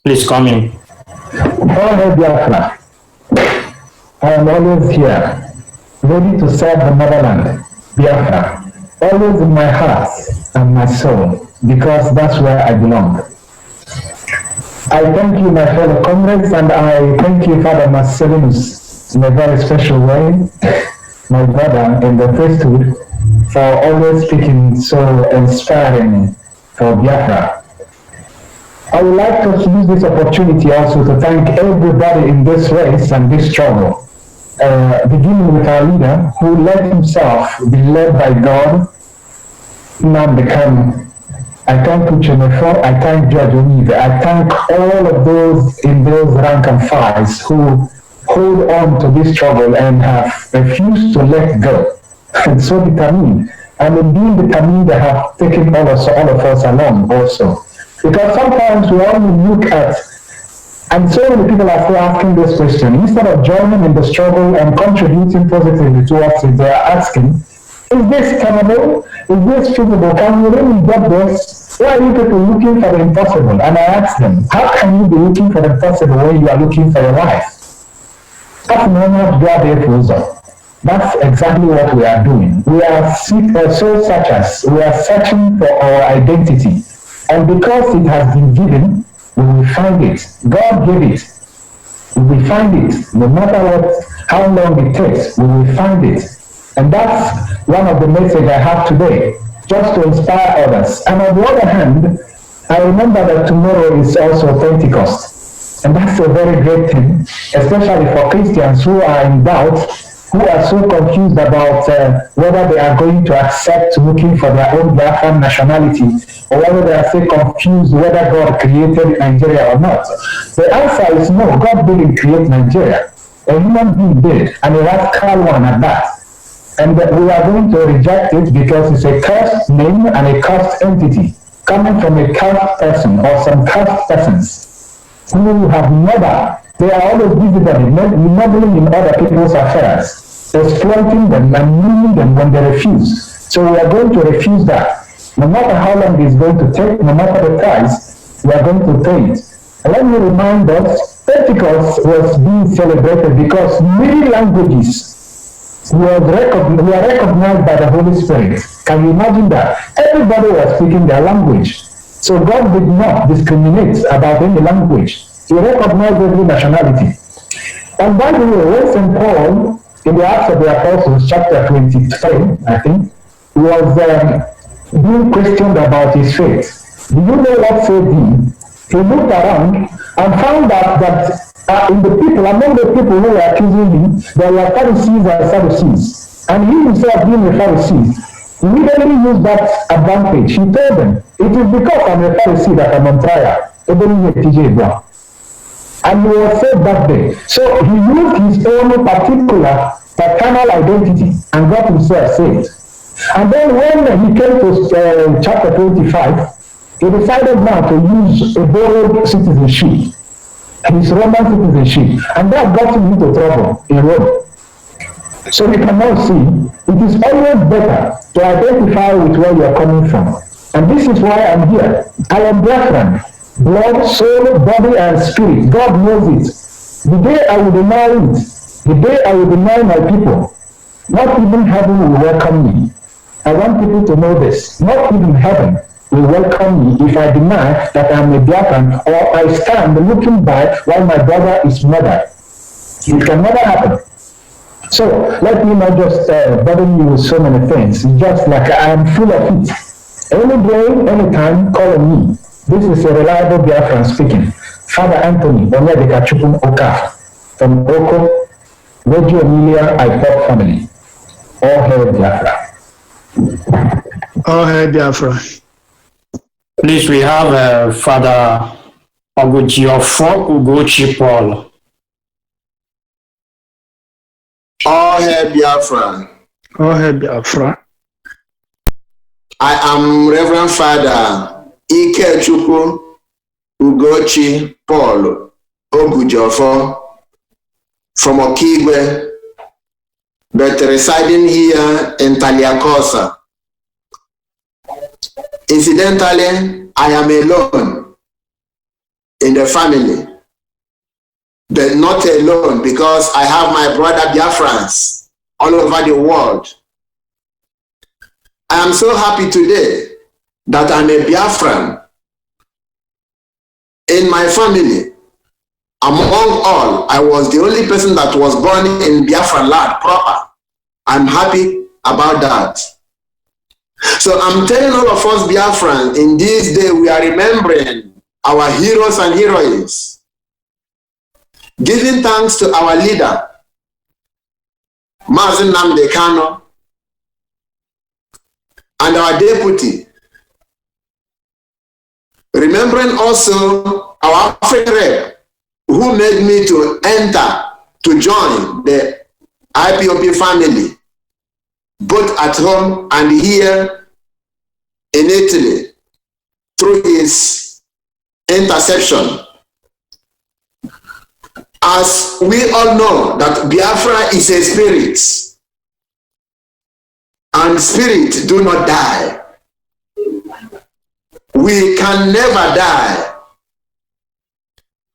Speaker 2: Please come in.
Speaker 7: All hail Biafra. I am always here, ready to serve the motherland, Biafra, always in my heart and my soul, because that's where I belong. I thank you, my fellow comrades, and I thank you, Father Marcellinus, in a very special way, my brother in the priesthood, for always speaking so inspiring for Biafra. I would like to use this opportunity also to thank everybody in this race and this struggle, beginning with our leader who let himself be led by God. Now become. I thank Uchenefo, I thank Judge Onive, I thank all of those in those rank and files who hold on to this struggle and have refused to let go. And so determined. And in being determined, they have taken all of us along also. Because sometimes we only look at, and so many people are still asking this question, instead of joining in the struggle and contributing positively towards it, they are asking, is this tenable? Is this feasible? Can we really get this? Why are you people looking for the impossible? And I ask them, how can you be looking for the impossible when you are looking for your life? That's exactly what we are doing. We are soul searchers. We are searching for our identity. And because it has been given, we will find it. God gave it. We will find it. No matter how long it takes, we will find it. And that's one of the messages I have today, just to inspire others. And on the other hand, I remember that tomorrow is also Pentecost. And that's a very great thing, especially for Christians who are in doubt, who are so confused about whether they are going to accept looking for their own Biafran nationality, or whether they are so confused whether God created Nigeria or not. The answer is no, God didn't create Nigeria. A human being did, and a radical one at that. And we are going to reject it because it's a cursed name and a cursed entity coming from a cursed person or some cursed persons who have never, they are always visibly meddling in other people's affairs, exploiting them and ruining them when they refuse. So we are going to refuse that. No matter how long it's going to take, no matter the price, we are going to pay it. And let me remind us, Pentecost was being celebrated because many languages were recognized by the Holy Spirit. Can you imagine that? Everybody was speaking their language. So God did not discriminate about any language. He recognized every nationality. And by the way, when St. Paul, in the Acts of the Apostles, chapter 23, I think, was being questioned about his faith. Do you know what faith is? He looked around and found out that in the people, among the people who were accusing him, there were Pharisees and Sadducees. And he himself, being a Pharisee, immediately used that advantage. He told them, it is because I'm a Pharisee that I'm on trial. And he was saved that day. So he used his own particular paternal identity and got himself saved. And then when he came to chapter 25, he decided now to use a borrowed citizenship, his Roman citizenship, and that got him into trouble in Rome. So we can now see it is always better to identify with where you are coming from. And this is why I'm here. I am Biafran, blood, soul, body, and spirit. God knows it. The day I will deny it, the day I will deny my people, not even heaven will welcome me. I want people to know this. Not even heaven will welcome me if I deny that I'm a Biafran or I stand looking by while my brother is murdered. It can never happen. So let me not just burden you with so many things. It's just like I am full of it. Any day, anytime, call on me. This is a reliable Biafran speaking. Father Anthony Onyedika Chukwu Oka from Oko, Radio Emilia Ipob family. All hail Biafra.
Speaker 1: All hail Biafra.
Speaker 2: Please, we have Father Ogujiofo Ugochi Paul.
Speaker 9: All hail Biafra.
Speaker 1: All hail Biafra.
Speaker 9: I am Reverend Father Ikechukwu Ugochi Paul Ogujiofo from Okigwe, but residing here in Taliakosa. Incidentally, I am alone in the family, but not alone because I have my brother Biafrans all over the world. I am so happy today that I'm a Biafran. In my family, among all, I was the only person that was born in Biafra land proper. I'm happy about that. So I'm telling all of us Biafrans, in this day we are remembering our heroes and heroines, giving thanks to our leader, Mazi Nnamdi Kanu, and our deputy, remembering also our African rep, who made me to enter, to join the Ipob family, both at home and here in Italy, through his intercession. As we all know that Biafra is a spirit, and spirits do not die. We can never die,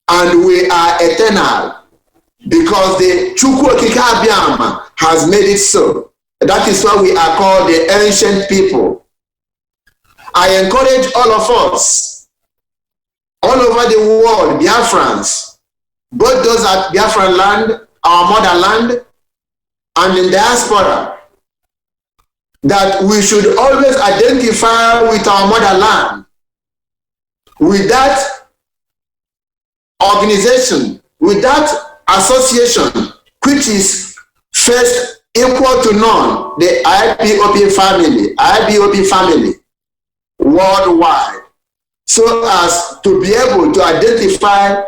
Speaker 9: and we are eternal because the Chukwu Okike Abiama has made it so. That is why we are called the ancient people. I encourage all of us, all over the world, Biafrans, both those at Biafran land, our motherland, and in diaspora, that we should always identify with our motherland, with that organization, with that association, which is first equal to none, the Ipob family, worldwide, so as to be able to identify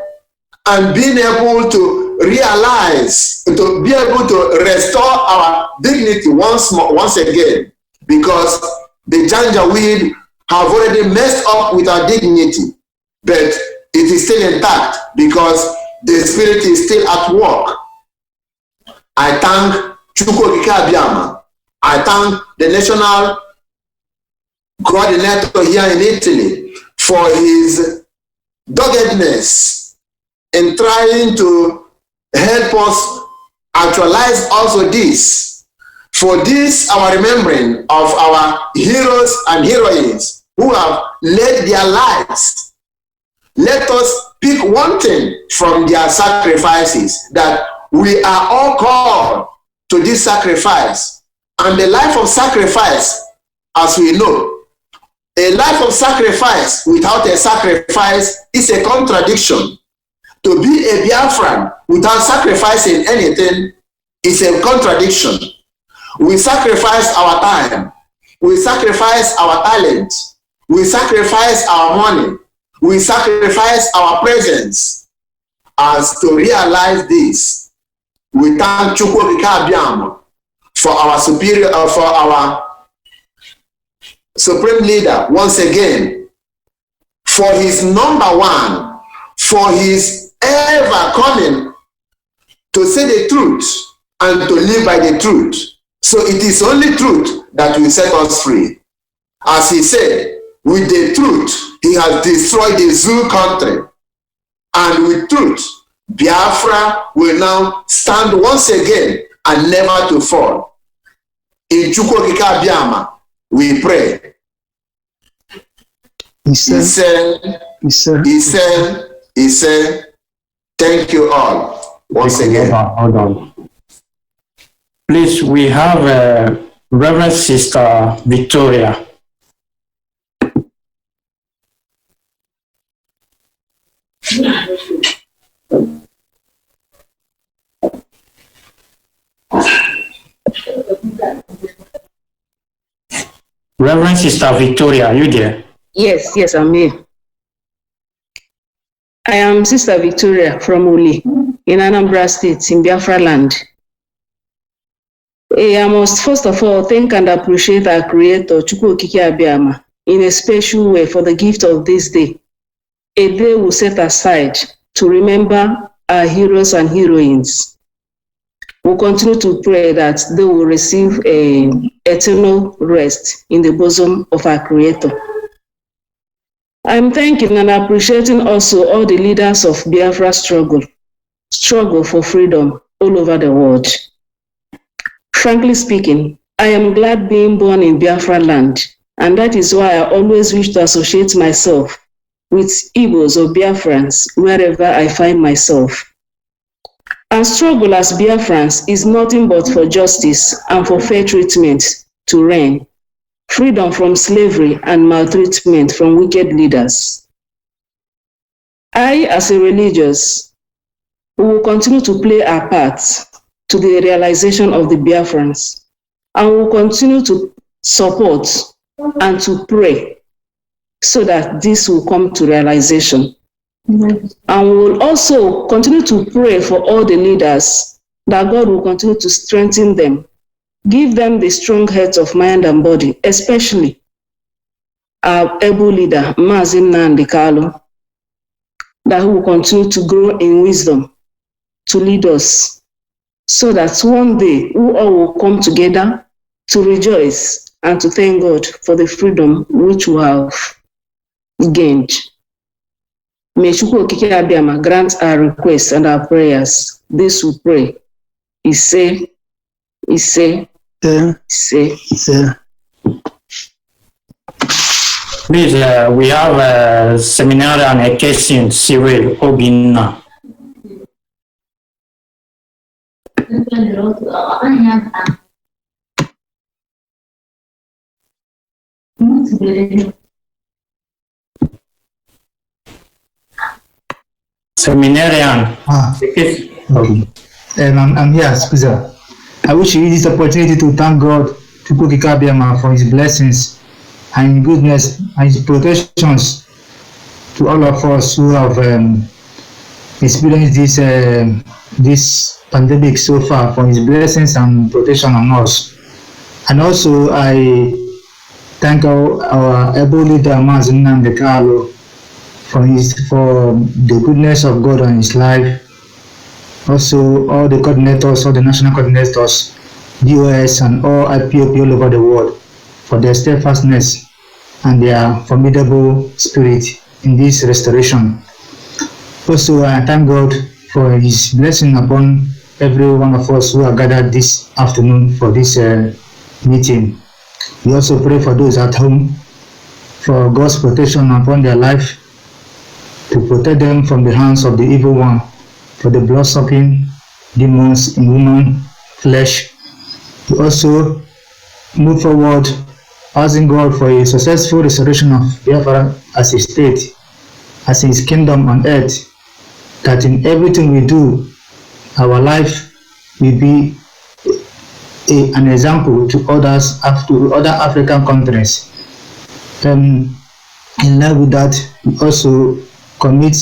Speaker 9: and being able to realize, to be able to restore our dignity once again, because the Janjaweed have already messed up with our dignity, but it is still intact because the spirit is still at work. I thank Chukwu Okike Abiama. I thank the national coordinator here in Italy for his doggedness in trying to help us actualize also this. For this, our remembering of our heroes and heroines who have laid their lives. Let us pick one thing from their sacrifices, that we are all called to this sacrifice. And the life of sacrifice, as we know, a life of sacrifice without a sacrifice is a contradiction. To be a Biafran without sacrificing anything is a contradiction. We sacrifice our time, we sacrifice our talent, we sacrifice our money, we sacrifice our presence. As to realize this, we thank Chukwu Okike Abiama for our superior, for our supreme leader once again, for his number one, for his ever coming to say the truth and to live by the truth. So it is only truth that will set us free. As he said, with the truth, he has destroyed the Zoo country. And with truth, Biafra will now stand once again and never to fall. In Chukwu Okike Abiama, we pray. He said, thank you all once again.
Speaker 2: Hold on. Please, we have Reverend Sister Victoria. Reverend Sister Victoria, are you there?
Speaker 6: Yes, I'm here. I am Sister Victoria from Uli in Anambra State in Biafra land. I must first of all thank and appreciate our Creator, Chukwu Okike Abiama, in a special way for the gift of this day. A day we set aside to remember our heroes and heroines. We'll continue to pray that they will receive an eternal rest in the bosom of our Creator. I'm thanking and appreciating also all the leaders of Biafra struggle for freedom all over the world. Frankly speaking, I am glad being born in Biafra land, and that is why I always wish to associate myself with Igbos or Biafrans wherever I find myself. Our struggle as Biafrans is nothing but for justice and for fair treatment to reign, freedom from slavery and maltreatment from wicked leaders. I, as a religious, will continue to play our part to the realization of the Biafrans, and will continue to support and to pray so that this will come to realization. And we will also continue to pray for all the leaders, that God will continue to strengthen them, give them the strong heads of mind and body, especially our able leader, Mazi Nnamdi Kanu, that he will continue to grow in wisdom to lead us, so that one day we all will come together to rejoice and to thank God for the freedom which we have gained. May Chukwu Okike Abiama grant our requests and our prayers. This we pray. Ise.
Speaker 2: Please, we have a seminar on a case in Cyril Obinna. Seminarian.
Speaker 12: Okay. I'm here, Scusa. I wish to use this opportunity to thank God, to Chukwu Okike Abiama, for his blessings and goodness and his protections to all of us who have experienced this pandemic so far, for his blessings and protection on us. And also I thank our able leader, Mazi Nnamdi Kanu, for the goodness of God on his life. Also all the coordinators, all the national coordinators, DOS and all IPOP all over the world, for their steadfastness and their formidable spirit in this restoration. Also, I thank God for his blessing upon every one of us who are gathered this afternoon for this meeting. We also pray for those at home, for God's protection upon their life, to protect them from the hands of the evil one, for the blood-sucking demons in human flesh. We also move forward, asking God for a successful restoration of Biafra as a state, as his kingdom on earth, that in everything we do, our life will be an example to others, to other African countries. In line with that, we also commit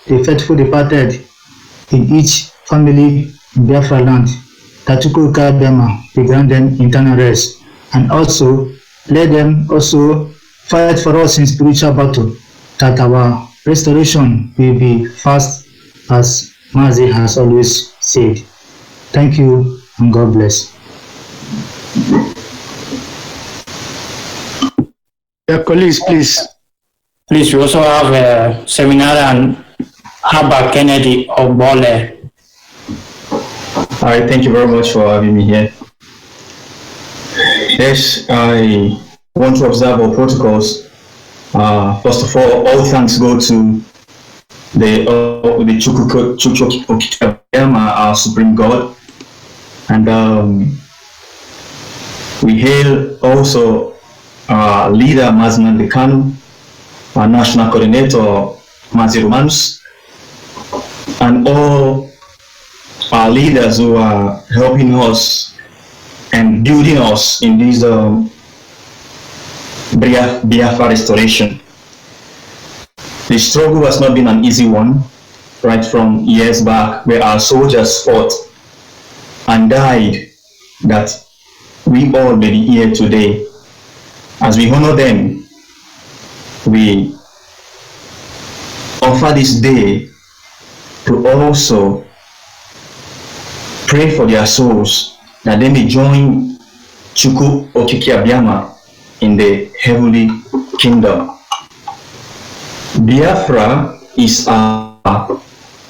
Speaker 12: the faithful departed in each family in Biafra land, that Chukwu Okike Abiama will grant them internal rest, and also let them also fight for us in spiritual battle, that our restoration will be fast, as Mazi has always said. Thank you and God bless.
Speaker 1: Your colleagues, please.
Speaker 2: Please, we also have a seminar on Abba Kennedy Obole.
Speaker 11: All right, thank you very much for having me here. Yes, I want to observe our protocols. First of all thanks go to the Chukwu Okike Abiama, our Supreme God, and We hail also our leader, Mazman Dekanu, our national coordinator, Mazi Romanus, and all our leaders who are helping us and building us in this Biafra restoration. The struggle has not been an easy one, right from years back, where our soldiers fought and died, that we all may be here today. As we honor them, we offer this day to also pray for their souls, that they may join Chukwu Okike Abiama in the heavenly kingdom. Biafra is our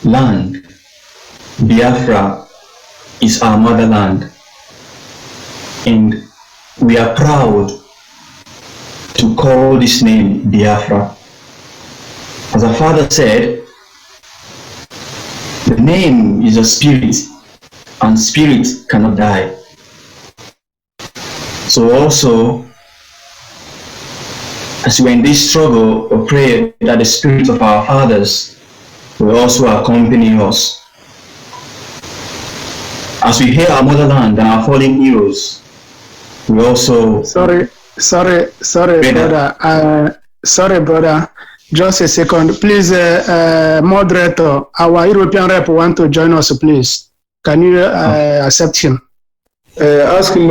Speaker 11: land. Biafra is our motherland. And we are proud to call this name Biafra. As our father said, the name is a spirit, and spirit cannot die. So also, as we are in this struggle, we pray that the spirit of our fathers will also accompany us. As we hear our motherland and our fallen heroes, we also...
Speaker 1: Sorry, brother. Sorry, brother. Just a second. Please, moderator, our European rep want to join us, please. Can you accept him?
Speaker 13: Ask him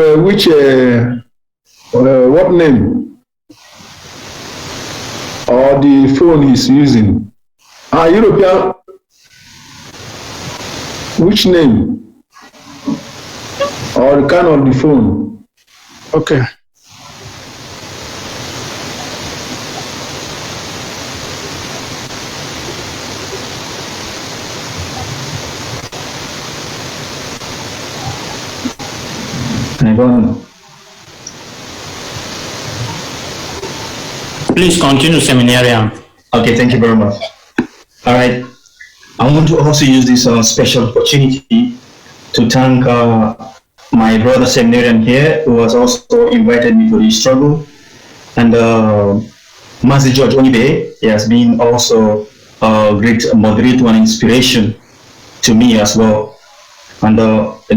Speaker 13: what name or the phone he's using. European, which name or the kind of the phone?
Speaker 1: Okay.
Speaker 11: I don't know.
Speaker 2: Please continue, seminarian.
Speaker 11: Okay, thank you very much. All right. I want to also use this special opportunity to thank my brother seminarian here, who has also invited me to this struggle, and Master George Onibe. He has been also a great moderator and inspiration to me as well. And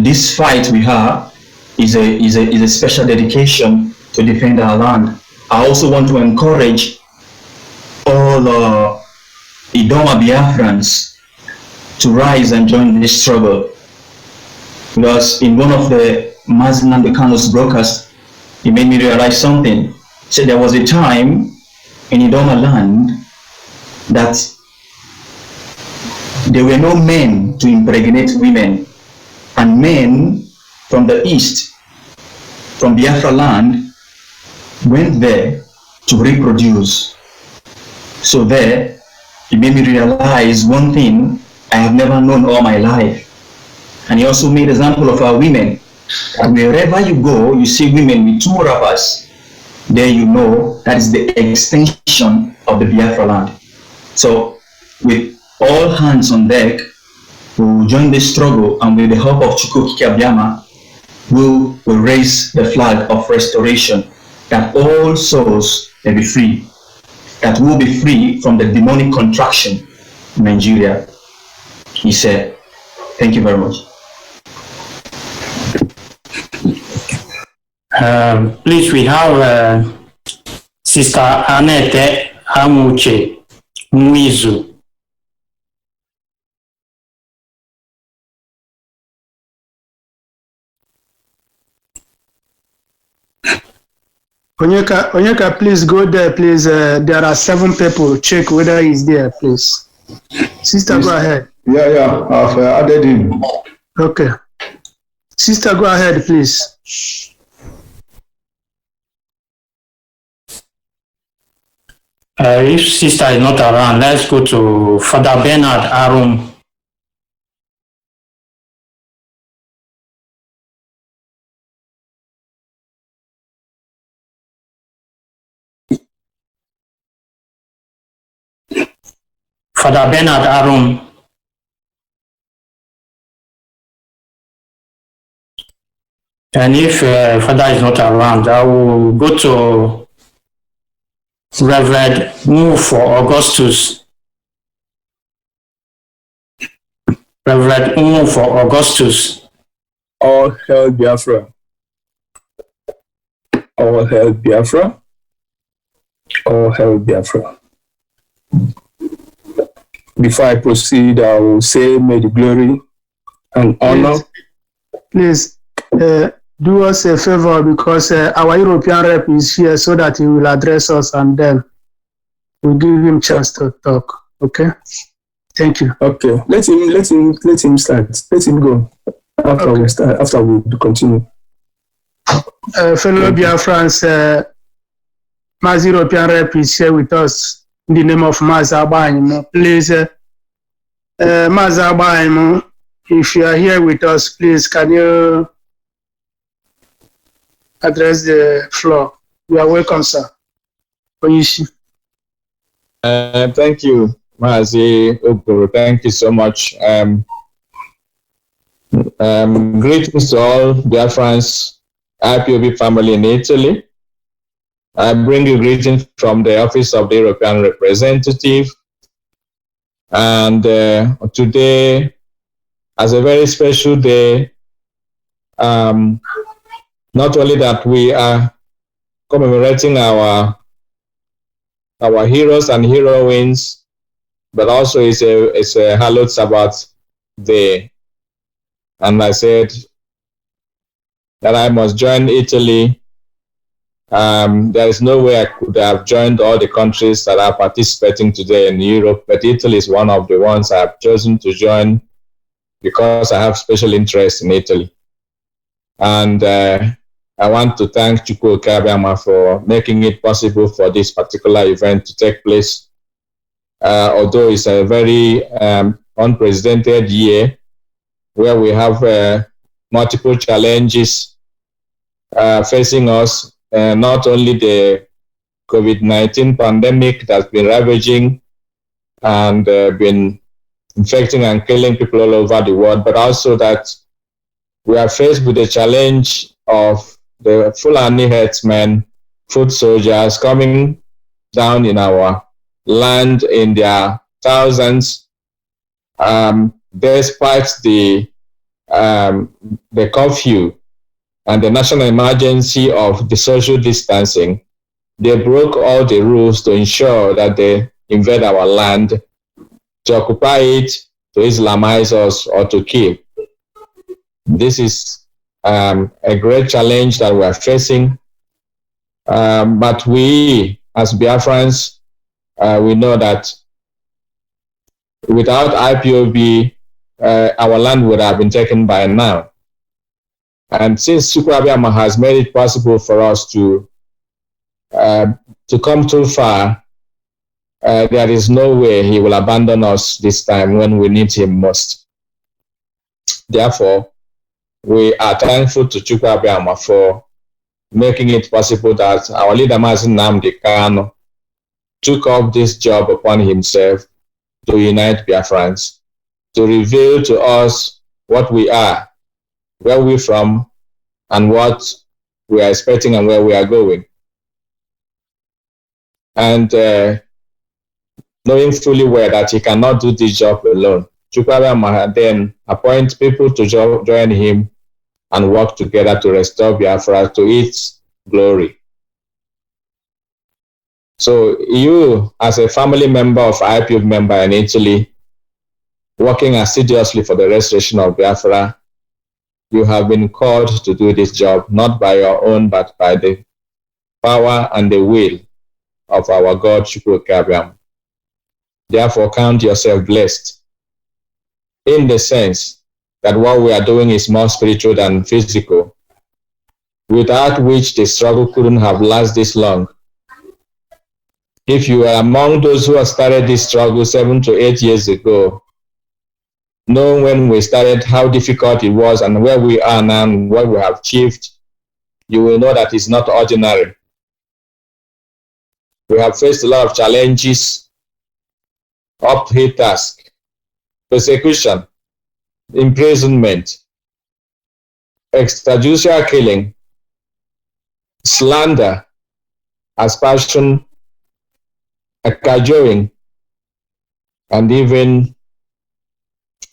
Speaker 11: this fight we have is a special dedication to defend our land. I also want to encourage all Idoma Biafrans to rise and join this struggle. Because in one of the Mazin Dekano's broadcasts, he made me realize something. He said there was a time in Idoma land that there were no men to impregnate women, and men from the east, from Biafra land, went there to reproduce. So there, it made me realize one thing I have never known all my life. And he also made example of our women. And wherever you go, you see women with two wrappers. There you know that is the extension of the Biafra land. So with all hands on deck, we will join this struggle, and with the help of Chukwu Okike Abiama, we will raise the flag of restoration, that all souls may be free, that will be free from the demonic contraction in Nigeria. He said, thank you very much.
Speaker 2: Please, we have Sister Annette Amuche Muizu.
Speaker 1: Onyeka, please go there, please. There are 7 people. Check whether he's there, please. Sister, go ahead.
Speaker 13: Yeah, I've added him.
Speaker 1: Okay. Sister, go ahead, please.
Speaker 2: If sister is not around, let's go to Father Bernard Arum. Father Bernard Arum. And if Father is not around, I will go to Reverend Move for Augustus. Reverend Move for Augustus.
Speaker 8: All hail Biafra. All hail Biafra. All hail Biafra. Before I proceed, I will say, may the glory and honor.
Speaker 1: Please do us a favor, because our European rep is here, so that he will address us, and then we'll give him chance to talk. Okay? Thank you.
Speaker 8: Okay, let him start. Let him go. After we start, after we continue.
Speaker 1: Fellow Biafrans, Maz European rep is here with us in the name of Maz Abaimo. Please, Maz Abaimo, if you are here with us, please, can you address the floor? You are welcome, sir.
Speaker 14: Thank you, Mazi Oguru. Thank you so much. Greetings to all Biafrans, IPOB family in Italy. I bring you greetings from the Office of the European Representative. And today, as a very special day, not only that we are commemorating our heroes and heroines, but also it's a hallowed Sabbath day. And I said that I must join Italy. There is no way I could have joined all the countries that are participating today in Europe, but Italy is one of the ones I have chosen to join because I have special interest in Italy. And I want to thank Chukwu Kabiama for making it possible for this particular event to take place. Although it's a very unprecedented year where we have multiple challenges facing us, not only the COVID-19 pandemic that's been ravaging and been infecting and killing people all over the world, but also that we are faced with the challenge of the Fulani herdsmen, foot soldiers coming down in our land in their thousands, despite the curfew and the national emergency of the social distancing. They broke all the rules to ensure that they invade our land, to occupy it, to Islamize us, or to kill. This is a great challenge that we are facing. But we, as Biafrans, we know that without IPOB, our land would have been taken by now. And since Chukwuabiama has made it possible for us to come too far, there is no way he will abandon us this time when we need him most. Therefore, we are thankful to Chukwuabiama for making it possible that our leader, Mazi Nnamdi Kanu, took up this job upon himself to unite Biafrans, to reveal to us what we are, where we're from, and what we are expecting and where we are going. And knowing fully well that he cannot do this job alone, Chukwuabiama then appoint people to join him and work together to restore Biafra to its glory. So you, as a family member of IPOB member in Italy, working assiduously for the restoration of Biafra, you have been called to do this job, not by your own, but by the power and the will of our God, Chukwu Kabiam. Therefore, count yourself blessed, in the sense that what we are doing is more spiritual than physical, without which the struggle couldn't have lasted this long. If you are among those who have started this struggle 7 to 8 years ago, knowing when we started how difficult it was and where we are now and what we have achieved, you will know that it's not ordinary. We have faced a lot of challenges, uphill task, persecution, imprisonment, extrajudicial killing, slander, aspersion, cajoling, and even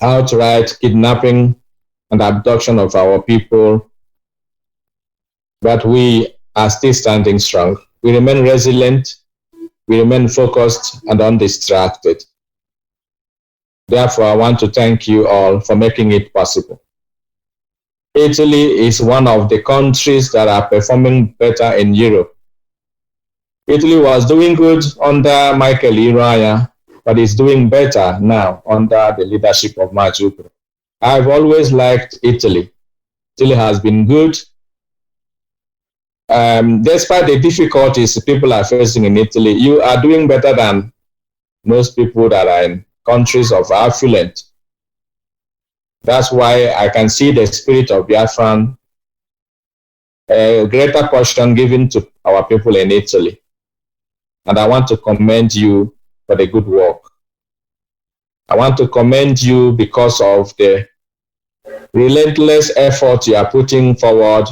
Speaker 14: outright kidnapping and abduction of our people. But we are still standing strong. We remain resilient, we remain focused and undistracted. Therefore, I want to thank you all for making it possible. Italy is one of the countries that are performing better in Europe. Italy was doing good under Michael Iraya, but is doing better now under the leadership of Majuku. I've always liked Italy. Italy has been good. Despite the difficulties people are facing in Italy, you are doing better than most people that are in countries of affluent. That's why I can see the spirit of Biafran, a greater portion given to our people in Italy. And I want to commend you for the good work. I want to commend you because of the relentless effort you are putting forward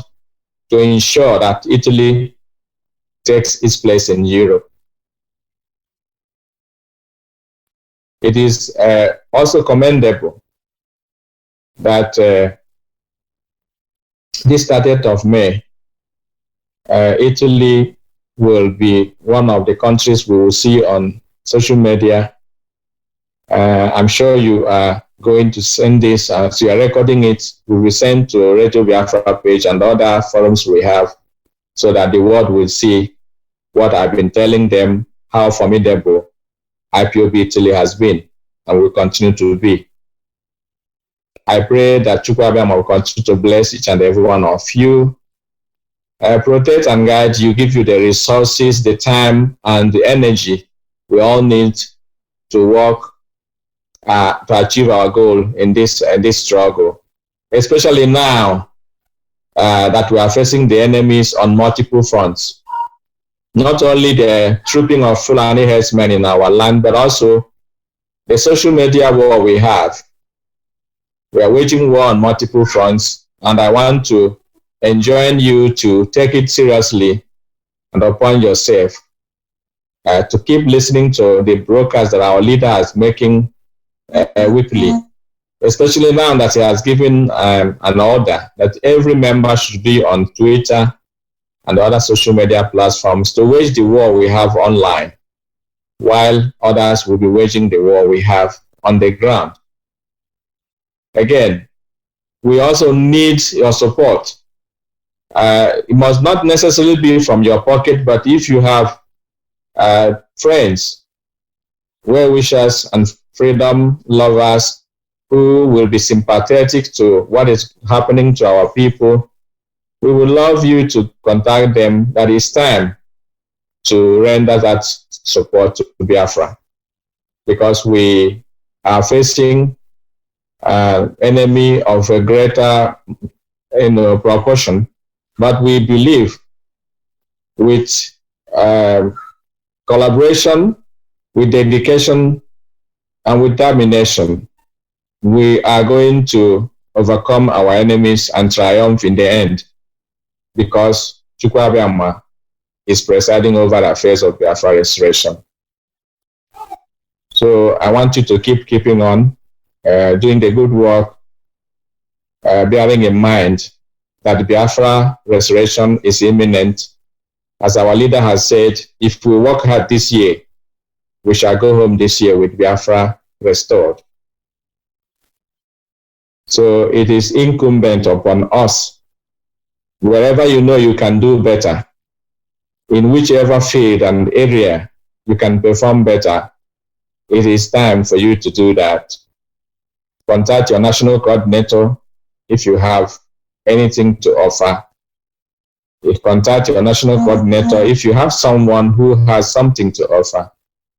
Speaker 14: to ensure that Italy takes its place in Europe. It is also commendable that this 30th of May, Italy will be one of the countries we will see on social media. I'm sure you are going to send this, as you are recording it, we will send to Radio Biafra page and other forums we have, so that the world will see what I've been telling them, how formidable Ipob Italy has been and will continue to be. I pray that Chukwuabiama will continue to bless each and every one of you, protect and guide you, give you the resources, the time, and the energy we all need to work to achieve our goal in this struggle, especially now that we are facing the enemies on multiple fronts. Not only the trooping of Fulani herdsmen in our land, but also the social media war we have. We are waging war on multiple fronts, and I want to enjoin you to take it seriously and upon yourself to keep listening to the broadcast that our leader is making weekly, especially now that he has given an order that every member should be on Twitter and other social media platforms to wage the war we have online, while others will be waging the war we have on the ground. Again, we also need your support. It must not necessarily be from your pocket, but if you have friends, well-wishers, and freedom lovers who will be sympathetic to what is happening to our people, we would love you to contact them. That it's time to render that support to Biafra, because we are facing an enemy of a greater proportion, but we believe with collaboration, with dedication, and with determination, we are going to overcome our enemies and triumph in the end, because Chukwuabiama is presiding over the affairs of Biafra restoration. So I want you to keeping on doing the good work, bearing in mind that Biafra restoration is imminent. As our leader has said, if we work hard this year, we shall go home this year with Biafra restored. So it is incumbent upon us, wherever you know you can do better, in whichever field and area you can perform better, it is time for you to do that. Contact your national coordinator if you have anything to offer. Contact your national coordinator if you have someone who has something to offer.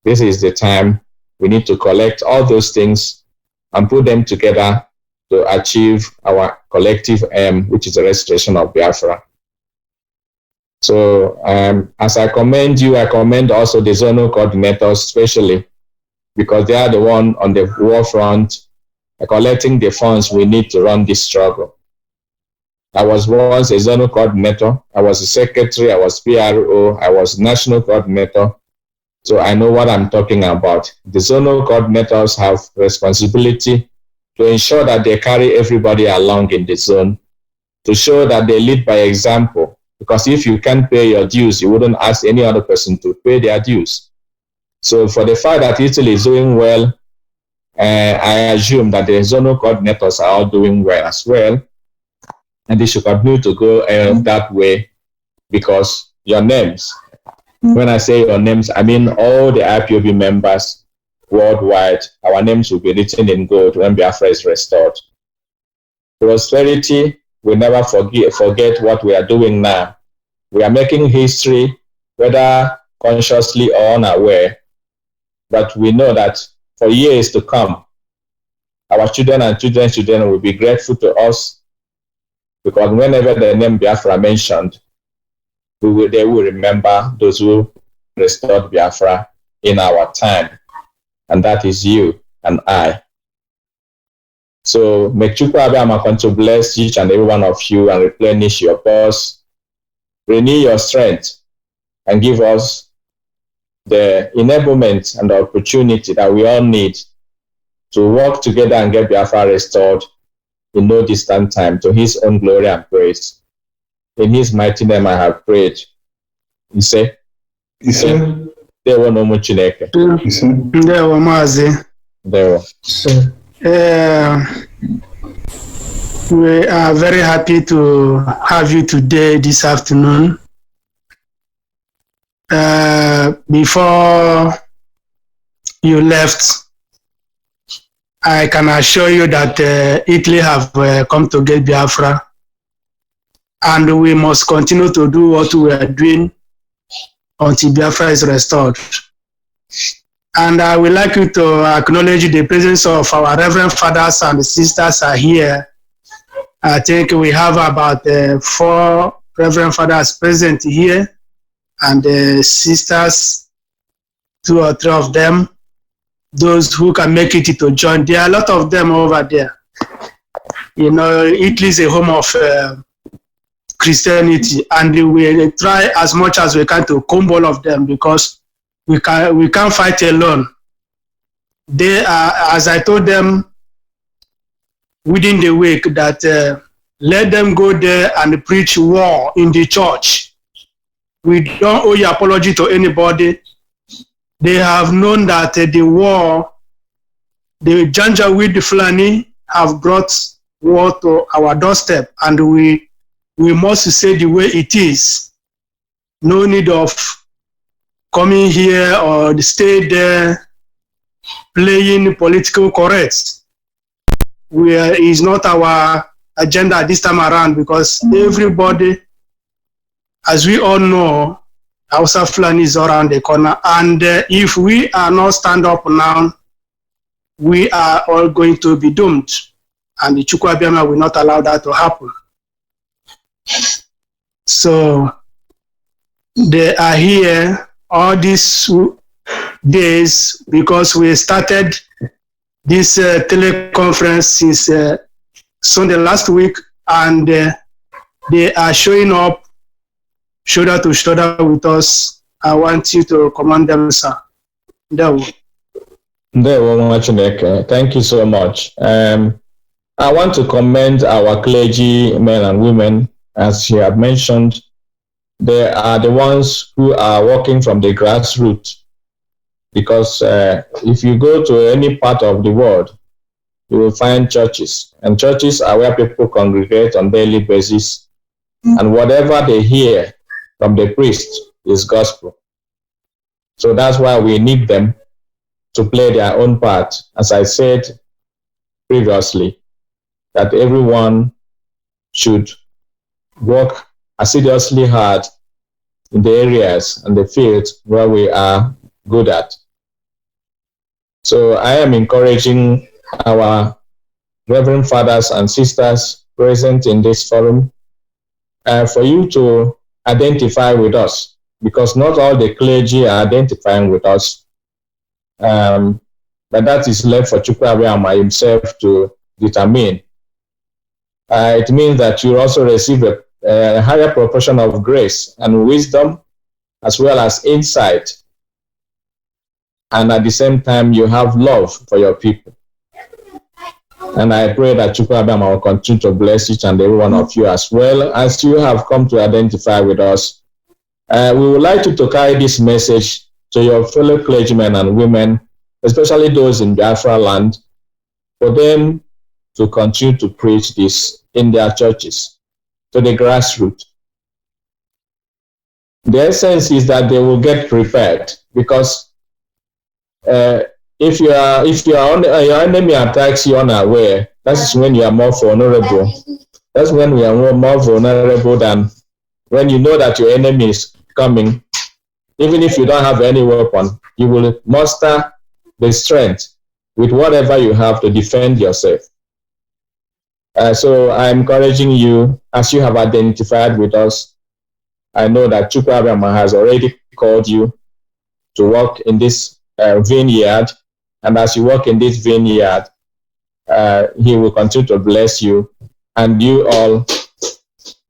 Speaker 14: This is the time we need to collect all those things and put them together to achieve our collective aim, which is the restoration of Biafra. So as I commend you, I commend also the zonal coordinators, especially because they are the one on the war front collecting the funds we need to run this struggle. I was once a zonal coordinator. I was a secretary. I was PRO. I was national coordinator. So I know what I'm talking about. The zonal coordinators have responsibility to ensure that they carry everybody along in the zone, to show that they lead by example. Because if you can't pay your dues, you wouldn't ask any other person to pay their dues. So for the fact that Italy is doing well, I assume that the zonal coordinators are all doing well as well. And they should continue to go that way, because your names, when I say your names, I mean all the IPOB members worldwide, our names will be written in gold when Biafra is restored. Prosperity, we never forget what we are doing now. We are making history, whether consciously or unaware, but we know that for years to come, our children and children's children will be grateful to us, because whenever the name Biafra mentioned, they will remember those who restored Biafra in our time, and that is you and I. So may Chukwu Abiyama continue to bless each and every one of you and replenish your purse, renew your strength, and give us the enablement and the opportunity that we all need to work together and get Biafra restored in no distant time, to his own glory and praise. In his mighty name I have prayed. He said, there were no more Chineke.
Speaker 1: There were Mazi.
Speaker 14: There were.
Speaker 1: We are very happy to have you today, this afternoon. Before you left, I can assure you that Italy have come to get Biafra, and we must continue to do what we are doing until Biafra is restored. And I would like you to acknowledge the presence of our Reverend Fathers and Sisters are here. I think we have about 4 Reverend Fathers present here, and sisters, 2 or 3 of them. Those who can make it to join. There are a lot of them over there. You know, Italy is a home of Christianity, and we try as much as we can to comb all of them, because we can't fight alone. They are, as I told them within the week, that let them go there and preach war in the church. We don't owe apology to anybody. They have known that the war, the Janjaweed Fulani have brought war to our doorstep, and we must say the way it is. No need of coming here or stay there playing political correct. Is not our agenda this time around, because everybody, as we all know, Hausa Fulani is around the corner, and if we are not stand up now, we are all going to be doomed, and the Chukwu Abiyama will not allow that to happen. So they are here all these days because we started this teleconference since Sunday last week, and they are showing up shoulder to shoulder with us. I want you to command them, sir.
Speaker 14: Thank you so much. I want to commend our clergy men and women. As you have mentioned, they are the ones who are working from the grassroots, because if you go to any part of the world, you will find churches, and churches are where people congregate on a daily basis, and whatever they hear from the priest is gospel. So that's why we need them to play their own part. As I said previously, that everyone should work assiduously hard in the areas and the fields where we are good at. So I am encouraging our Reverend Fathers and Sisters present in this forum for you to identify with us, because not all the clergy are identifying with us. But that is left for Chukwu Abiyama himself to determine. it means that you also receive a higher proportion of grace and wisdom, as well as insight. And at the same time, you have love for your people. And I pray that Chukwu Abiyama will continue to bless each and every one of you, as well as you have come to identify with us. We would like you to carry this message to your fellow clergymen and women, especially those in Biafra land, for them to continue to preach this in their churches, to the grassroots. The essence is that they will get prepared, because if your enemy attacks you unaware, that is when you are more vulnerable. That's when we are more vulnerable than when you know that your enemy is coming. Even if you don't have any weapon, you will muster the strength with whatever you have to defend yourself. So I'm encouraging you, as you have identified with us. I know that Chukwu Abiyama has already called you to work in this vineyard, and as you work in this vineyard, he will continue to bless you, and you all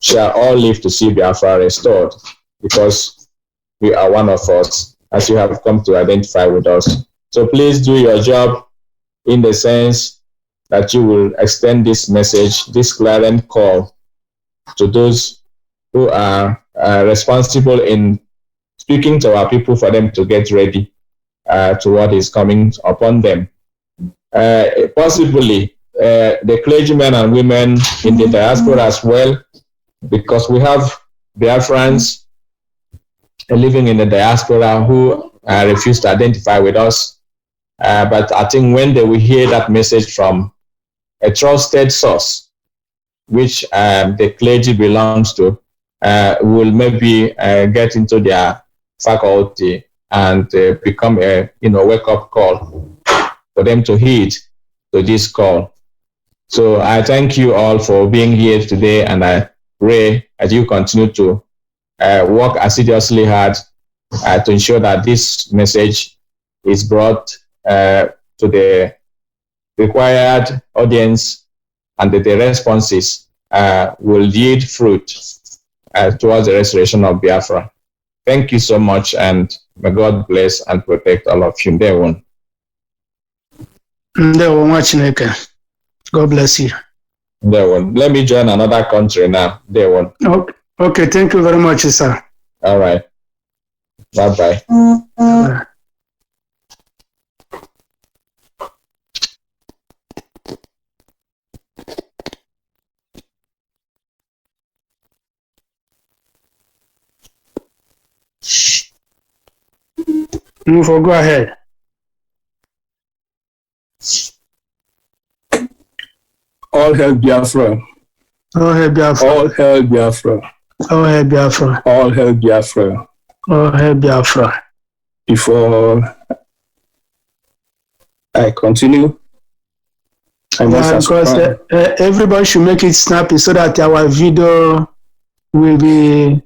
Speaker 14: shall all live to see Biafra restored, because we are one of us, as you have come to identify with us. So please do your job, in the sense that you will extend this message, this clarion call, to those who are responsible in speaking to our people, for them to get ready to what is coming upon them. Possibly the clergymen and women in the diaspora as well, because we have Biafrans living in the diaspora who refuse to identify with us. But I think when they will hear that message from a trusted source, which the clergy belongs to, will maybe get into their faculty and become a wake-up call for them to heed to this call. So I thank you all for being here today, and I pray that you continue to work assiduously hard to ensure that this message is brought to the required audience, and that the responses will yield fruit towards the restoration of Biafra. Thank you so much, and may God bless and protect all of you.
Speaker 1: God bless you.
Speaker 14: Let me join another country now.
Speaker 1: Okay, thank you very much, sir.
Speaker 14: All right. Bye-bye.
Speaker 1: Bye. Go ahead.
Speaker 13: All hail Biafra.
Speaker 1: All hail Biafra.
Speaker 13: All hail Biafra.
Speaker 1: All hail Biafra.
Speaker 13: All hail Biafra.
Speaker 1: All hail Biafra.
Speaker 13: Before I continue, I must
Speaker 1: because everybody should make it snappy so that our video will be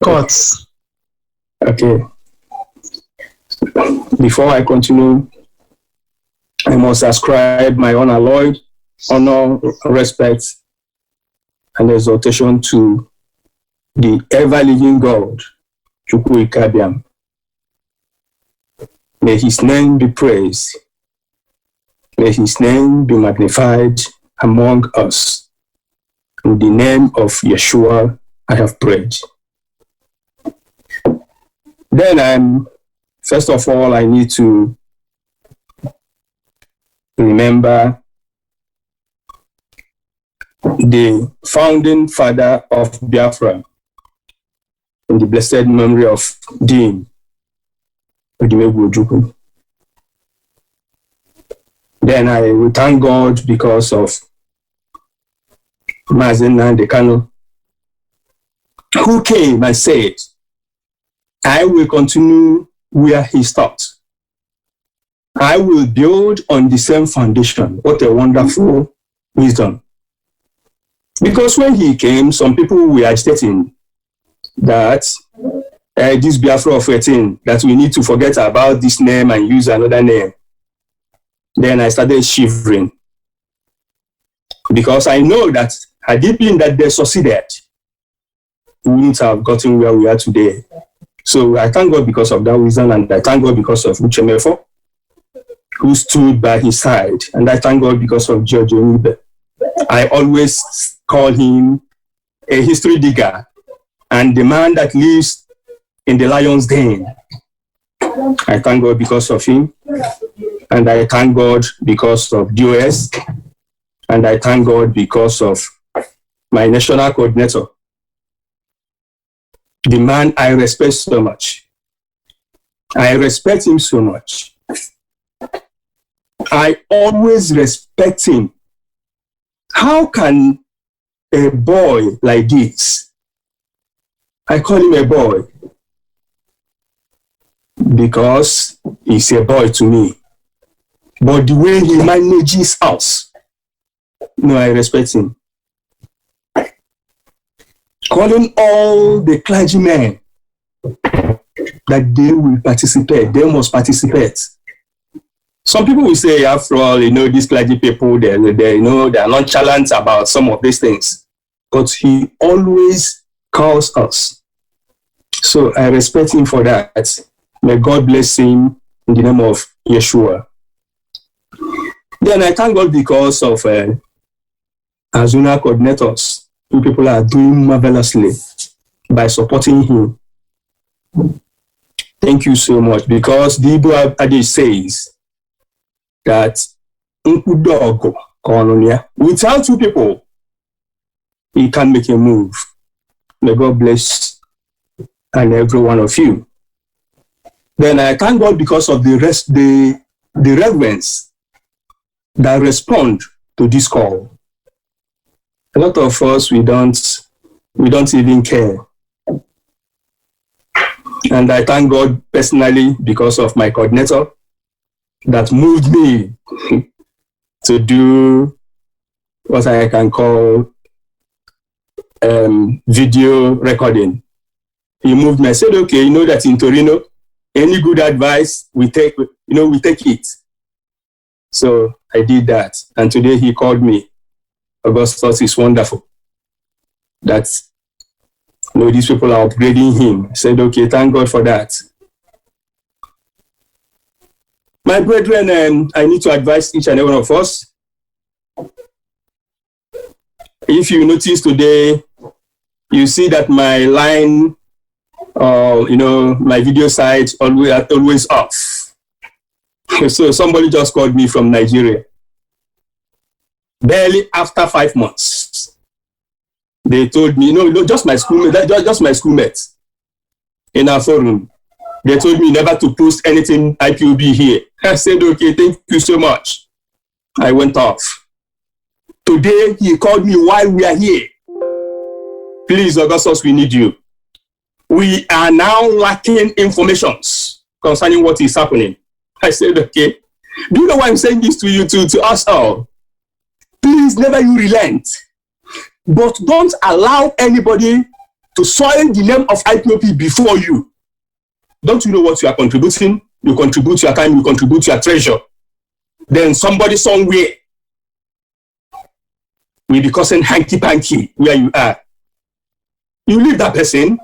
Speaker 1: cut.
Speaker 13: Okay. Before I continue, I must ascribe my unalloyed honor, respect, and exaltation to the ever-living God, Chukwu Abiyama. May his name be praised. May his name be magnified among us. In the name of Yeshua, I have prayed. Then first of all, I need to remember the founding father of Biafra, in the blessed memory of Dean Odimegwu Ojukwu. Then I will thank God because of Mazen Nnamdi Kanu, who came and said, I will continue where he stopped. I will build on the same foundation. What a wonderful wisdom. Because when he came, some people were agitating that this Biafra of 18, that we need to forget about this name and use another name. Then I started shivering. Because I know that had it been that they succeeded, we wouldn't have gotten where we are today. So I thank God because of that reason, and I thank God because of Uchemefo, who stood by his side, and I thank God because of George Onibe. I always call him a history digger and the man that lives in the lion's den. I thank God because of him, and I thank God because of DOS, and I thank God because of my national coordinator, the man I respect so much. I respect him so much. I always respect him. How can a boy like this, I call him a boy because he's a boy to me, but the way he manages us, no, I respect him. Calling all the clergymen that they will participate, they must participate. Some people will say, after all, these clergy people, they are nonchalant about some of these things. But he always calls us. So I respect him for that. May God bless him in the name of Yeshua. Then I thank God because of Azuna coordinators. You people are doing marvelously by supporting him. Thank you so much, because the Igbo adage says that without two people, he can make a move. May God bless and every one of you. Then I thank God because of the reverence that respond to this call. A lot of us, we don't even care. And I thank God personally because of my coordinator that moved me to do what I can call video recording. He moved me. I said, okay, you know that in Torino, any good advice, we take it. So I did that. And today he called me. Augustus is wonderful. That these people are upgrading him. I said, okay, thank God for that. My brethren, I need to advise each and every one of us. If you notice today, you see that my line, my video site always off. So somebody just called me from Nigeria. Barely after 5 months, they told me, just my schoolmates in our forum. They told me never to post anything IPOB here. I said, okay, thank you so much. I went off. Today, he called me while we are here. Please, Augustus, we need you. We are now lacking information concerning what is happening. I said, okay. Do you know why I'm saying this to you, to us all? Please, never you relent. But don't allow anybody to soil the name of IPOP before you. Don't you know what you are contributing? You contribute your time, you contribute your treasure. Then somebody somewhere will be causing hanky-panky where you are. You leave that person.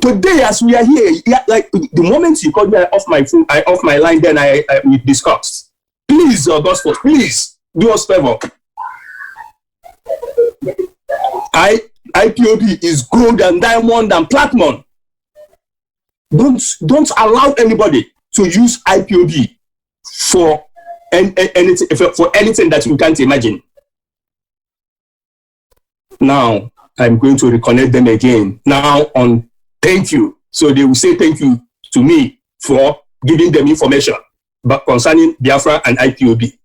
Speaker 13: Today, as we are here, like the moment you called me off my phone, I off my line, then we discussed. Please, Augustus, please do us favor. IPOB is gold and diamond and platinum. Don't allow anybody to use IPOB for anything that you can't imagine. Now I'm going to reconnect them again. Now on thank you. So they will say thank you to me for giving them information but concerning Biafra and IPOB.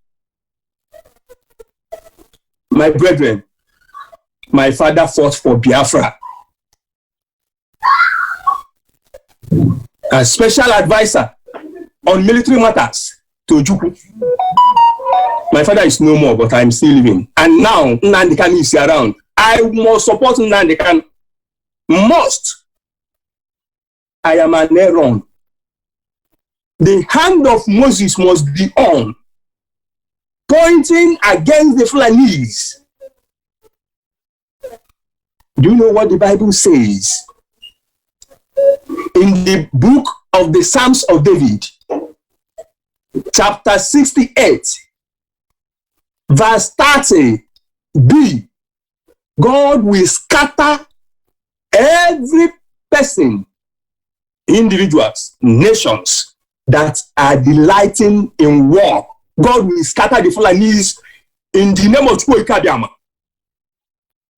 Speaker 13: My brethren, my father fought for Biafra. A special advisor on military matters to Ojukwu. My father is no more, but I'm still living. And now Nnamdi Kanu is around. I must support Nnamdi Kanu. Must. I am an Aaron. The hand of Moses must be on pointing against the Fulanese. Do you know what the Bible says? In the book of the Psalms of David, chapter 68, verse 30b, God will scatter every person, individuals, nations that are delighting in war. God will scatter the Fulanese in the name of Chukwuka.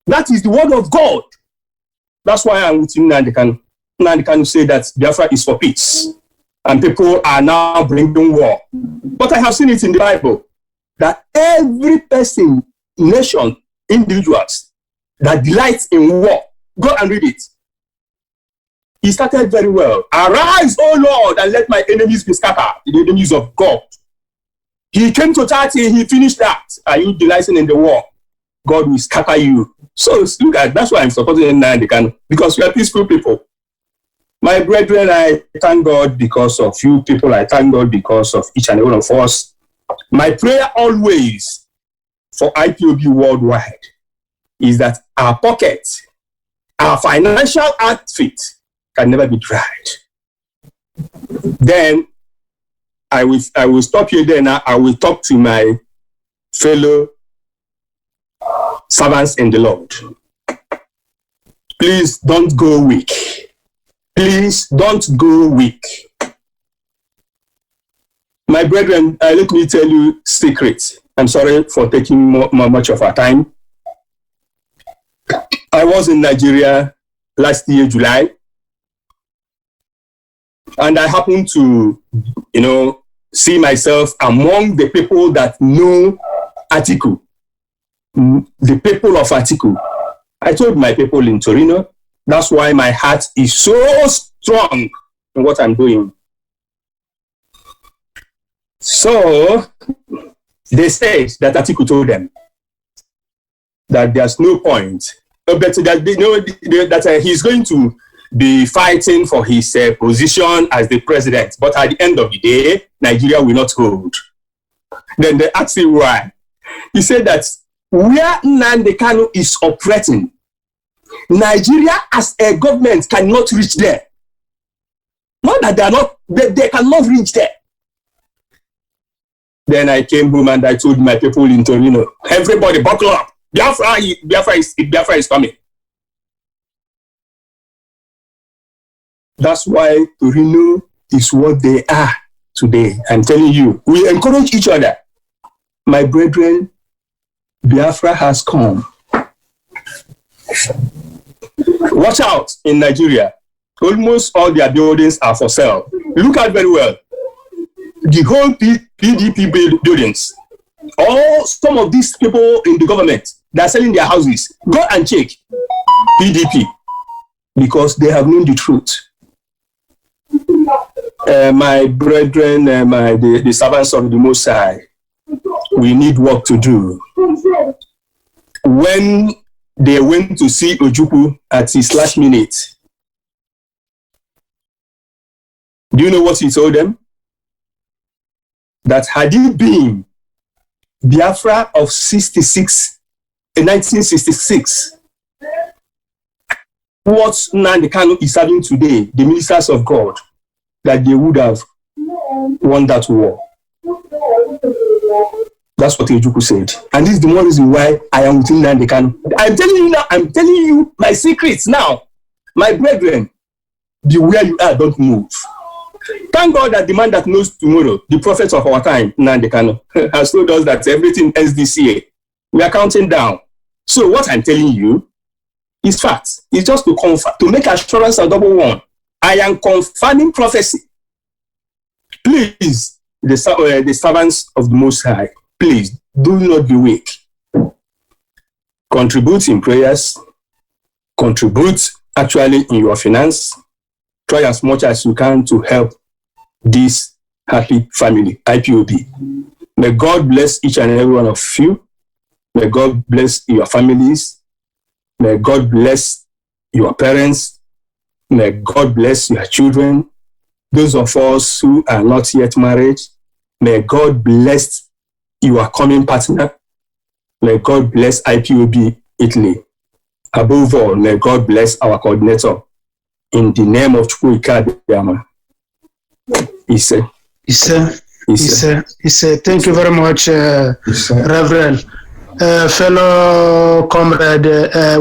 Speaker 13: That is the word of God. That's why I'm with Nnamdi Kanu. Nnamdi Kanu say that Biafra is for peace. And people are now bringing war. But I have seen it in the Bible that every person, nation, individuals that delights in war, go and read it. He started very well. Arise, O Lord, and let my enemies be scattered, the enemies of God. He came to 30, he finished that. Are you delighting in the war? God will scatter you. So look at, that's why I'm supporting Nnamdi Kanu, because we are peaceful people. My brethren, I thank God because of you people. I thank God because of each and every one of us. My prayer always for IPOB worldwide is that our pocket, our financial outfit can never be dried. Then I will stop here. Then I will talk to my fellow servants in the Lord. Please don't go weak. Please don't go weak. My brethren, let me tell you secret. I'm sorry for taking much of our time. I was in Nigeria last year, July, and I happened to, see myself among the people that know Atiku, the people of Atiku. I told my people in Torino, that's why my heart is so strong in what I'm doing. So they said that Atiku told them that there's no point, but that he's going to be fighting for his position as the president. But at the end of the day, Nigeria will not hold. Then they asked him why. He said that where Nnamdi Kanu is operating, Nigeria as a government cannot reach there. Not that they cannot reach there. Then I came home and I told my people in Torino, everybody buckle up. Biafra is coming. That's why Torino is what they are today. I'm telling you, we encourage each other. My brethren, Biafra has come. Watch out in Nigeria. Almost all their buildings are for sale. Look at very well. The whole PDP buildings. Some of these people in the government, they're selling their houses. Go and check PDP because they have known the truth. My brethren, the servants of the Most High, we need work to do. When they went to see Ojukwu at his last minute, do you know what he told them? That had it been Biafra of 1966, what Nnamdi Kanu is having today, the ministers of God, that they would have won that war. That's what Ojukwu said. And this is the one reason why I am with Nnamdi Kanu. I'm telling you now, I'm telling you my secrets now. My brethren, be where you are, don't move. Thank God that the man that knows tomorrow, the prophet of our time, Nnamdi Kanu, has told us that everything ends this year. We are counting down. So what I'm telling you is fact. It's just to make assurance a double one. I am confirming prophecy. Please, the servants of the Most High, please do not be weak. Contribute in prayers. Contribute actually in your finance. Try as much as you can to help this happy family, IPOB. May God bless each and every one of you. May God bless your families. May God bless your parents. May God bless your children. Those of us who are not yet married, may God bless your coming partner. May God bless IPOB Italy. Above all, may God bless our coordinator. In the name of Chukwuka Abiyama.
Speaker 1: Thank you very much, Reverend. Fellow comrade,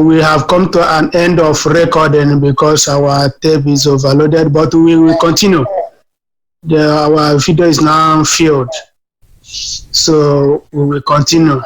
Speaker 1: we have come to an end of recording because our tape is overloaded, but we will continue. Our video is now filled, so we will continue.